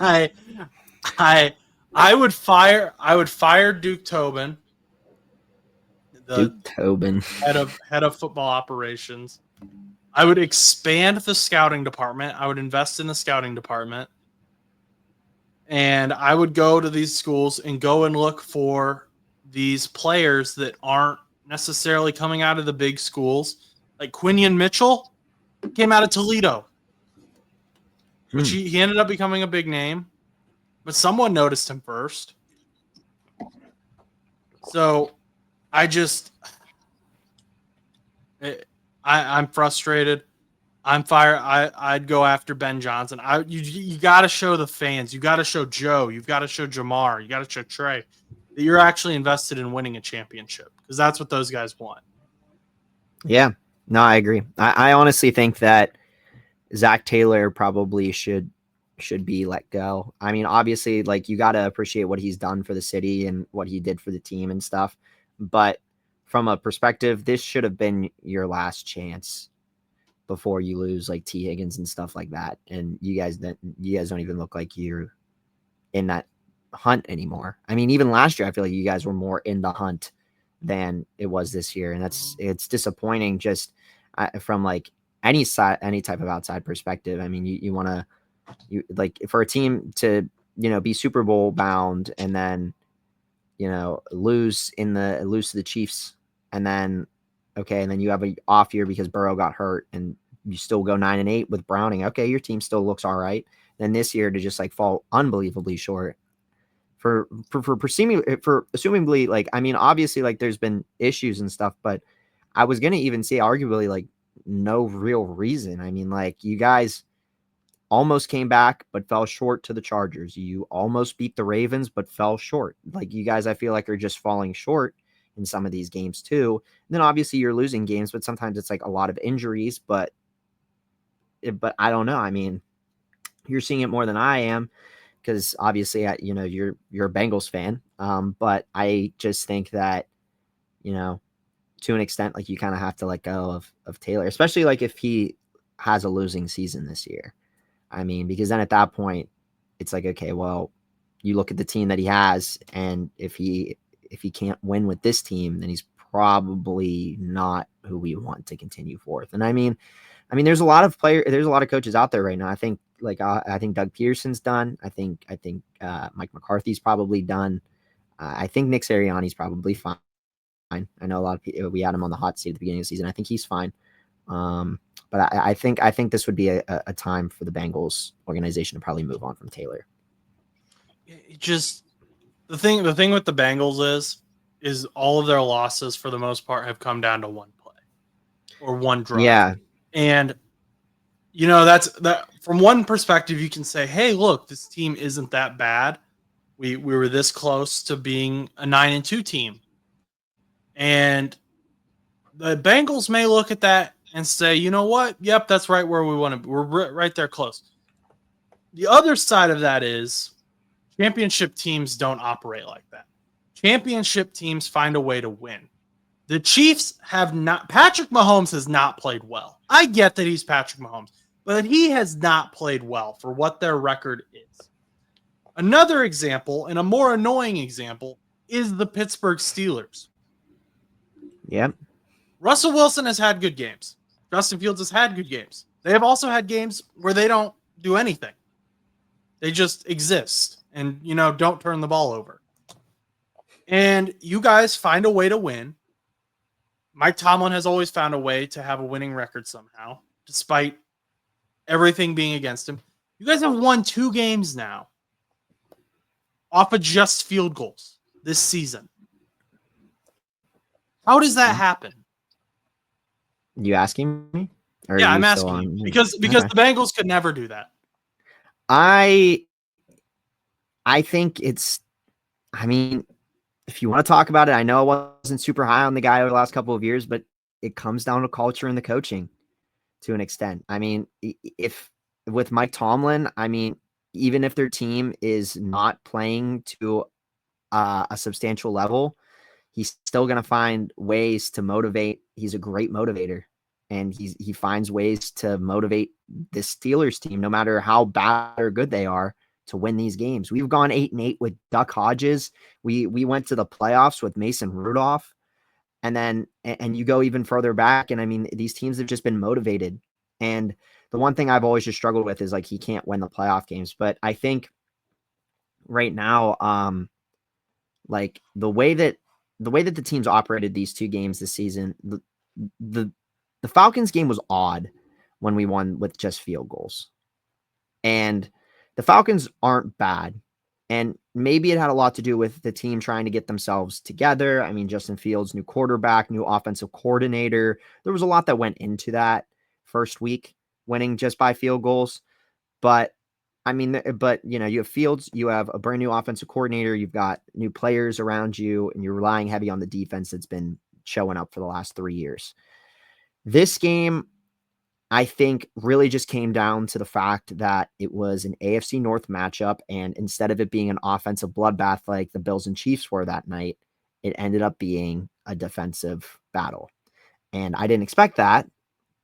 I I would fire Duke Tobin, the Duke Tobin. head of football operations. I would expand the scouting department. I would invest in the scouting department. And I would go to these schools and go and look for these players that aren't necessarily coming out of the big schools. Like Quinion Mitchell came out of Toledo, which he ended up becoming a big name, but someone noticed him first. So I'm frustrated. I'm fired. I'd go after Ben Johnson. You got to show the fans. You got to show Joe. You've got to show Jamar. You got to show Trey that you're actually invested in winning a championship, because that's what those guys want. Yeah, no, I agree. I honestly think that Zach Taylor probably should be let go. I mean, obviously, like you got to appreciate what he's done for the city and what he did for the team and stuff. But from a perspective, this should have been your last chance before you lose like T Higgins and stuff like that. And you guys don't even look like you're in that hunt anymore. I mean, even last year, I feel like you guys were more in the hunt than it was this year. And it's disappointing just from like any type of outside perspective. I mean, you want to, like for a team to, be Super Bowl bound and then, lose to the Chiefs and then, okay. And then you have an off year because Burrow got hurt and you still go 9-8 with Browning. Okay. Your team still looks all right. Then this year to just like fall unbelievably short for assumingly, like, I mean, obviously like there's been issues and stuff, but I was going to even say arguably like no real reason. I mean, like you guys almost came back, but fell short to the Chargers. You almost beat the Ravens, but fell short. Like you guys, I feel like are just falling short in some of these games too. And then obviously you're losing games, but sometimes it's like a lot of injuries, but I don't know. I mean, you're seeing it more than I am because obviously, you're a Bengals fan. But I just think that, to an extent, like you kind of have to let go of Taylor, especially like if he has a losing season this year. I mean, because then at that point, it's like, okay, well, you look at the team that he has, and if he can't win with this team, then he's probably not who we want to continue forth. And I mean, there's a lot of coaches out there right now. I think I think Doug Peterson's done. I think Mike McCarthy's probably done. I think Nick Sirianni's probably fine. I know a lot of people, we had him on the hot seat at the beginning of the season. I think he's fine. But I think this would be a time for the Bengals organization to probably move on from Taylor. Just the thing with the Bengals is all of their losses for the most part have come down to one play or one drive. Yeah. And that's that from one perspective, you can say, hey, look, this team isn't that bad. We were this close to being a 9-2 team. And the Bengals may look at that and say, you know what? Yep, that's right where we want to be. We're right there close. The other side of that is championship teams don't operate like that. championship teams find a way to win. The Chiefs have not. Patrick Mahomes has not played well. I get that he's Patrick Mahomes, but he has not played well for what their record is. Another example, and a more annoying example, is the Pittsburgh Steelers. Yep. Russell Wilson has had good games. Justin Fields has had good games. They have also had games where they don't do anything. They just exist and, don't turn the ball over. And you guys find a way to win. Mike Tomlin has always found a way to have a winning record somehow, despite everything being against him. You guys have won 2 games now off of just field goals this season. How does that happen? You asking me? Yeah, I'm asking you because the Bengals could never do that. I think it's. I mean, if you want to talk about it, I know I wasn't super high on the guy over the last couple of years, but it comes down to culture and the coaching to an extent. I mean, if with Mike Tomlin, I mean, even if their team is not playing to a substantial level, he's still going to find ways to motivate. He's a great motivator, and he finds ways to motivate this Steelers team, no matter how bad or good they are, to win these games. We've gone 8-8 with Duck Hodges. We went to the playoffs with Mason Rudolph, and then you go even further back, and I mean, these teams have just been motivated. And the one thing I've always just struggled with is like he can't win the playoff games, but I think right now, like the way that the teams operated these 2 games this season, the Falcons game was odd when we won with just field goals. And the Falcons aren't bad. And maybe it had a lot to do with the team trying to get themselves together. I mean, Justin Fields, new quarterback, new offensive coordinator. There was a lot that went into that first week, winning just by field goals. But I mean, you have Fields, you have a brand new offensive coordinator, you've got new players around you, and you're relying heavy on the defense that's been showing up for the last 3 years. This game, I think, really just came down to the fact that it was an AFC North matchup, and instead of it being an offensive bloodbath like the Bills and Chiefs were that night, it ended up being a defensive battle. And I didn't expect that,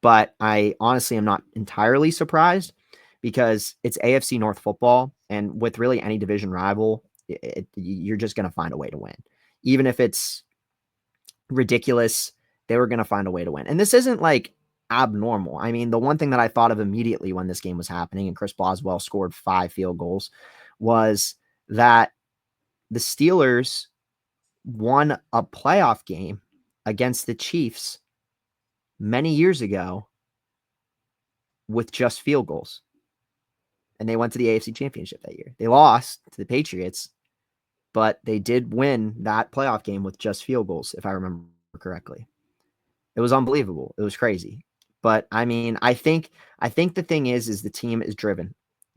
but I honestly am not entirely surprised, because it's AFC North football, and with really any division rival, you're just going to find a way to win. Even if it's ridiculous, they were going to find a way to win. And this isn't like abnormal. I mean, the one thing that I thought of immediately when this game was happening and Chris Boswell scored 5 field goals was that the Steelers won a playoff game against the Chiefs many years ago with just field goals. And they went to the AFC Championship that year. They lost to the Patriots, but they did win that playoff game with just field goals, if I remember correctly. It was unbelievable. It was crazy. But I mean, I think the thing is the team is driven.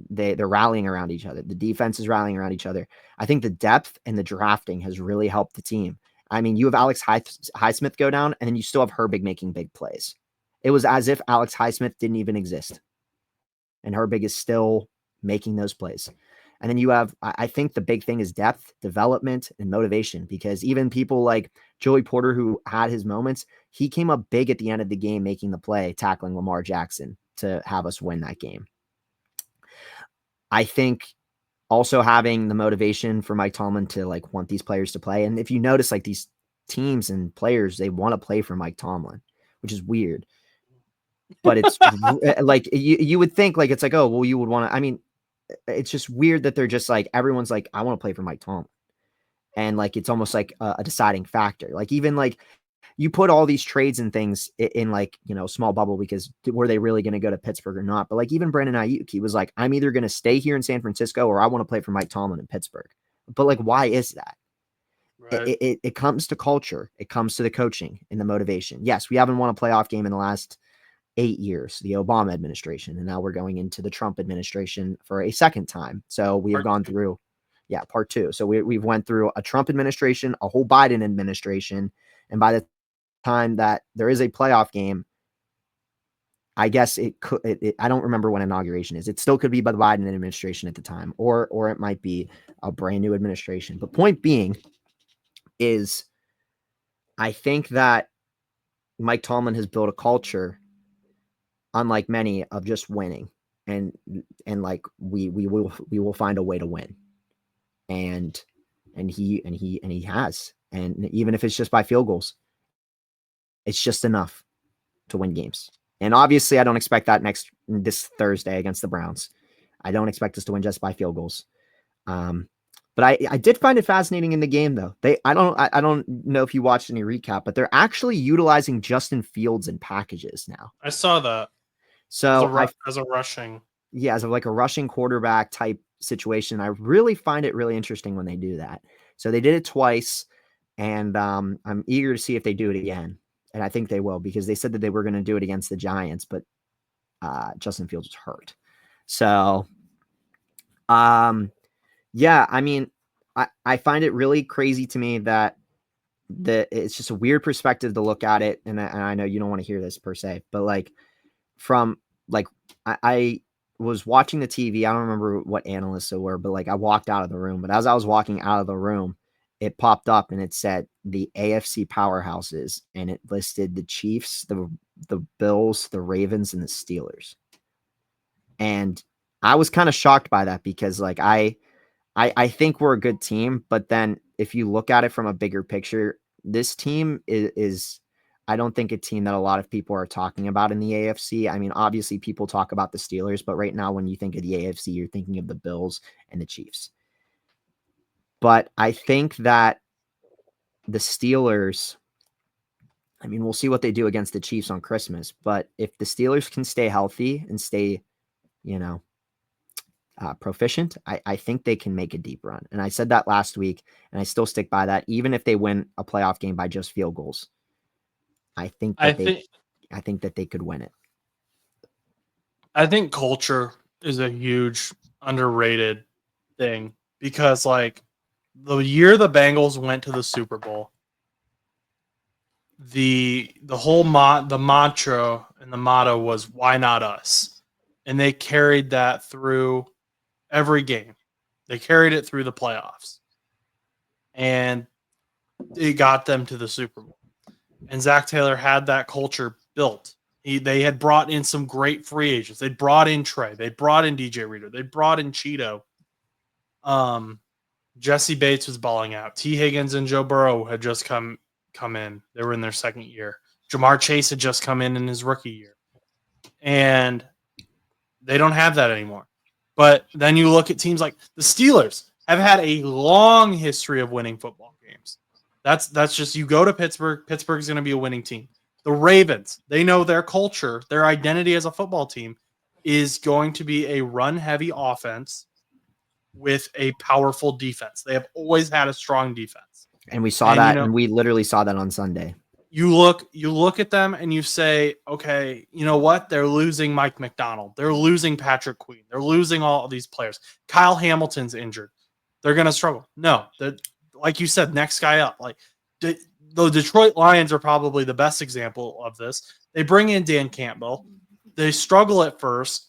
They're rallying around each other. The defense is rallying around each other. I think the depth and the drafting has really helped the team. I mean, you have Alex Highsmith go down, and then you still have Herbig making big plays. It was as if Alex Highsmith didn't even exist. And Herbig is still making those plays. And then you have, I think the big thing is depth, development, and motivation, because even people like Joey Porter, who had his moments, he came up big at the end of the game, making the play, tackling Lamar Jackson to have us win that game. I think also having the motivation for Mike Tomlin to like want these players to play. And if you notice, like these teams and players, they want to play for Mike Tomlin, which is weird. But it's like you would think like it's like, oh, well, you would want to. I mean, it's just weird that they're just like everyone's like, I want to play for Mike Tomlin, and like it's almost like a deciding factor. Like even like you put all these trades and things in like small bubble because were they really going to go to Pittsburgh or not? But like even Brandon Ayuk, he was like, I'm either going to stay here in San Francisco or I want to play for Mike Tomlin in Pittsburgh. But like, why is that? Right. It comes to culture. It comes to the coaching and the motivation. Yes, we haven't won a playoff game in the last 8 years, the Obama administration, and now we're going into the Trump administration for a second time. So we have gone through, part 2. So we've went through a Trump administration, a whole Biden administration, and by the time that there is a playoff game, I guess it could. I don't remember when inauguration is. It still could be by the Biden administration at the time, or it might be a brand new administration. But point being, is I think that Mike Tomlin has built a culture, unlike many, of just winning, and like we will find a way to win, and he has, and even if it's just by field goals, it's just enough to win games. And obviously, I don't expect that this Thursday against the Browns. I don't expect us to win just by field goals. But I did find it fascinating in the game, though. I don't know if you watched any recap, but they're actually utilizing Justin Fields in packages now. I saw that. So as a rushing, yeah, as like a rushing quarterback type situation. I really find it really interesting when they do that. So they did it twice, and I'm eager to see if they do it again. And I think they will, because they said that they were going to do it against the Giants, but Justin Fields was hurt. So, yeah, I mean, I find it really crazy to me that it's just a weird perspective to look at it. And I know you don't want to hear this per se, but like I was watching the TV. I don't remember what analysts it were, but like I walked out of the room. But as I was walking out of the room, it popped up and it said the AFC powerhouses, and it listed the Chiefs, the Bills, the Ravens, and the Steelers. And I was kind of shocked by that, because like I think we're a good team, but then if you look at it from a bigger picture, this team is I don't think a team that a lot of people are talking about in the AFC. I mean, obviously people talk about the Steelers, but right now when you think of the AFC, you're thinking of the Bills and the Chiefs. But I think that the Steelers, I mean, we'll see what they do against the Chiefs on Christmas, but if the Steelers can stay healthy and stay, proficient, I think they can make a deep run. And I said that last week, and I still stick by that. Even if they win a playoff game by just field goals, I think that they could win it. I think culture is a huge underrated thing, because like the year the Bengals went to the Super Bowl, the whole the mantra and the motto was "Why not us?" And they carried that through every game. They carried it through the playoffs, and it got them to the Super Bowl. And Zach Taylor had that culture built. They had brought in some great free agents. They brought in Trey. They brought in DJ Reader. They brought in Cheeto. Jesse Bates was balling out. T. Higgins and Joe Burrow had just come in. They were in their second year. Jamar Chase had just come in his rookie year. And they don't have that anymore. But then you look at teams like the Steelers have had a long history of winning football games. That's just, you go to Pittsburgh. Pittsburgh's going to be a winning team. The Ravens, they know their culture, their identity as a football team is going to be a run-heavy offense with a powerful defense. They have always had a strong defense. And we saw that, and we literally saw that on Sunday. You look at them and you say, okay, you know what? They're losing Mike McDonald. They're losing Patrick Queen. They're losing all of these players. Kyle Hamilton's injured. They're going to struggle. No, like you said, next guy up. Like the Detroit Lions are probably the best example of this. They bring in Dan Campbell. They struggle at first.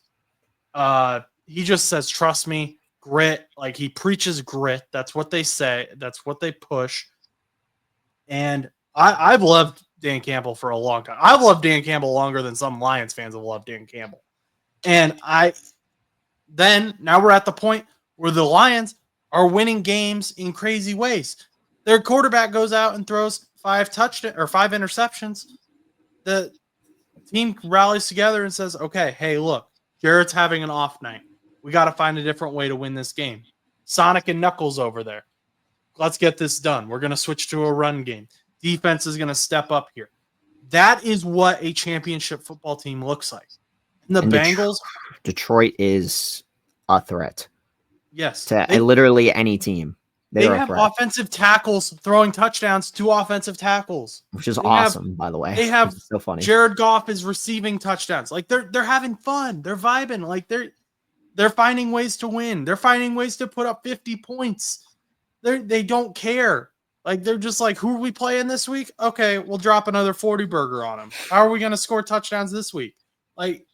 He just says, trust me, grit. Like he preaches grit. That's what they say. That's what they push. And I've loved Dan Campbell for a long time. I've loved Dan Campbell longer than some Lions fans have loved Dan Campbell. And now we're at the point where the Lions are winning games in crazy ways. Their quarterback goes out and throws 5 interceptions. The team rallies together and says, okay, hey, look, Garrett's having an off night. We got to find a different way to win this game. Sonic and Knuckles over there. Let's get this done. We're going to switch to a run game. Defense is going to step up here. That is what a championship football team looks like. And the Bengals. Detroit is a threat. Yes. To literally any team. They have offensive tackles throwing touchdowns to offensive tackles. Which is awesome, by the way. They have so funny. Jared Goff is receiving touchdowns. Like they're having fun. They're vibing. Like they're finding ways to win. They're finding ways to put up 50 points. They don't care. Like they're just like, who are we playing this week? Okay, we'll drop another 40 burger on them. How are we going to score touchdowns this week? Like,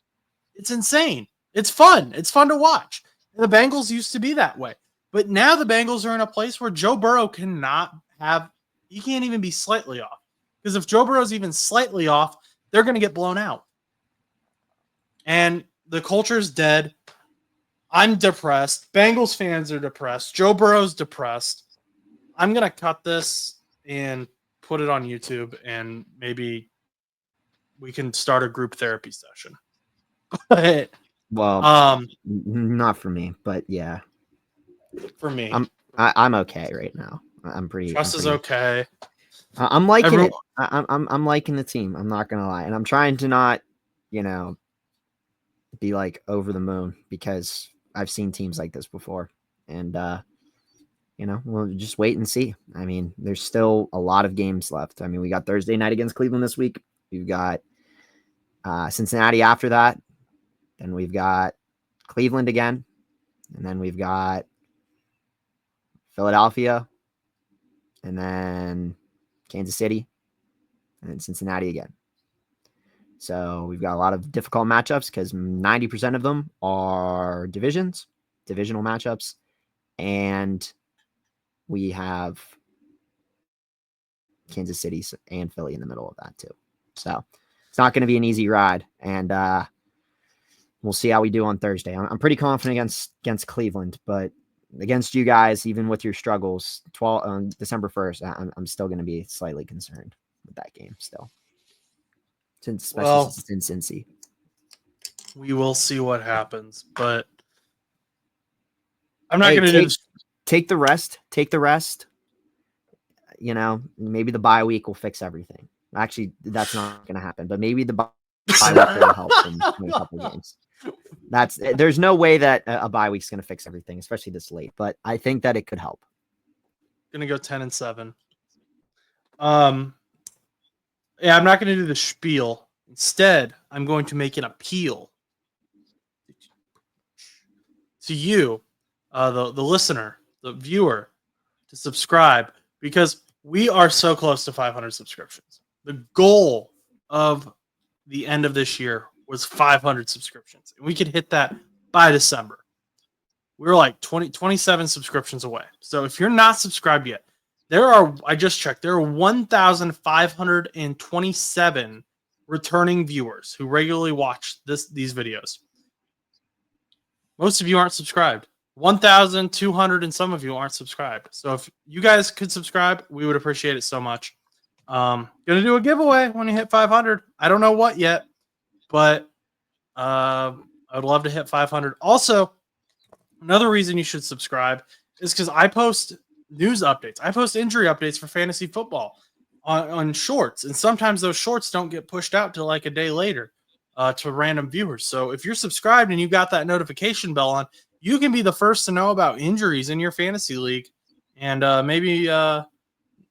it's insane. It's fun. It's fun to watch. And the Bengals used to be that way. But now the Bengals are in a place where Joe Burrow cannot have He can't even be slightly off. Because if Joe Burrow's even slightly off, they're going to get blown out. And the culture's dead. I'm depressed. Bengals fans are depressed. Joe Burrow's depressed. I'm going to cut this and put it on YouTube, and maybe we can start a group therapy session. But, well, not for me, but yeah. For me. I'm okay right now. I'm pretty. Chus is okay. I'm liking it. I'm liking the team. I'm not gonna lie, and I'm trying to not, be like over the moon because I've seen teams like this before, and we'll just wait and see. I mean, there's still a lot of games left. I mean, we got Thursday night against Cleveland this week. We've got Cincinnati after that. Then we've got Cleveland again, and then we've got Philadelphia, and then Kansas City, and then Cincinnati again. So we've got a lot of difficult matchups because 90% of them are divisional matchups, and we have Kansas City and Philly in the middle of that too. So it's not going to be an easy ride, and we'll see how we do on Thursday. I'm pretty confident against Cleveland, but against you guys, even with your struggles, on December 1st, I'm still going to be slightly concerned with that game still. Especially since it's in Cincy. We will see what happens, but I'm not going to do this. Take the rest. Maybe the bye week will fix everything. Actually, that's not going to happen, but maybe the bye week will help in a couple games. There's no way that a bye week's going to fix everything, especially this late, but I think that it could help. Going to go 10-7. Yeah, I'm not going to do the spiel. Instead, I'm going to make an appeal to you, the listener, the viewer, to subscribe, because we are so close to 500 subscriptions. The goal of the end of this year was 500 subscriptions, and we could hit that by December. We're like 27 subscriptions away. So if you're not subscribed yet, I just checked, there are 1,527 returning viewers who regularly watch these videos. Most of you aren't subscribed. 1,200 and some of you aren't subscribed. So if you guys could subscribe, we would appreciate it so much. Gonna do a giveaway when you hit 500. I don't know what yet, but I'd love to hit 500. Also, another reason you should subscribe is because I post news updates. I post injury updates for fantasy football on shorts, and sometimes those shorts don't get pushed out till like a day later to random viewers. So if you're subscribed and you got that notification bell on, you can be the first to know about injuries in your fantasy league, and maybe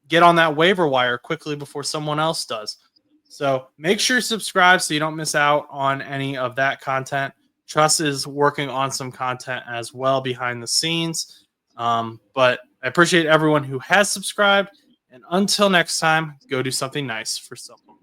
get on that waiver wire quickly before someone else does. So make sure you subscribe so you don't miss out on any of that content. Chus is working on some content as well behind the scenes. But I appreciate everyone who has subscribed. And until next time, go do something nice for someone.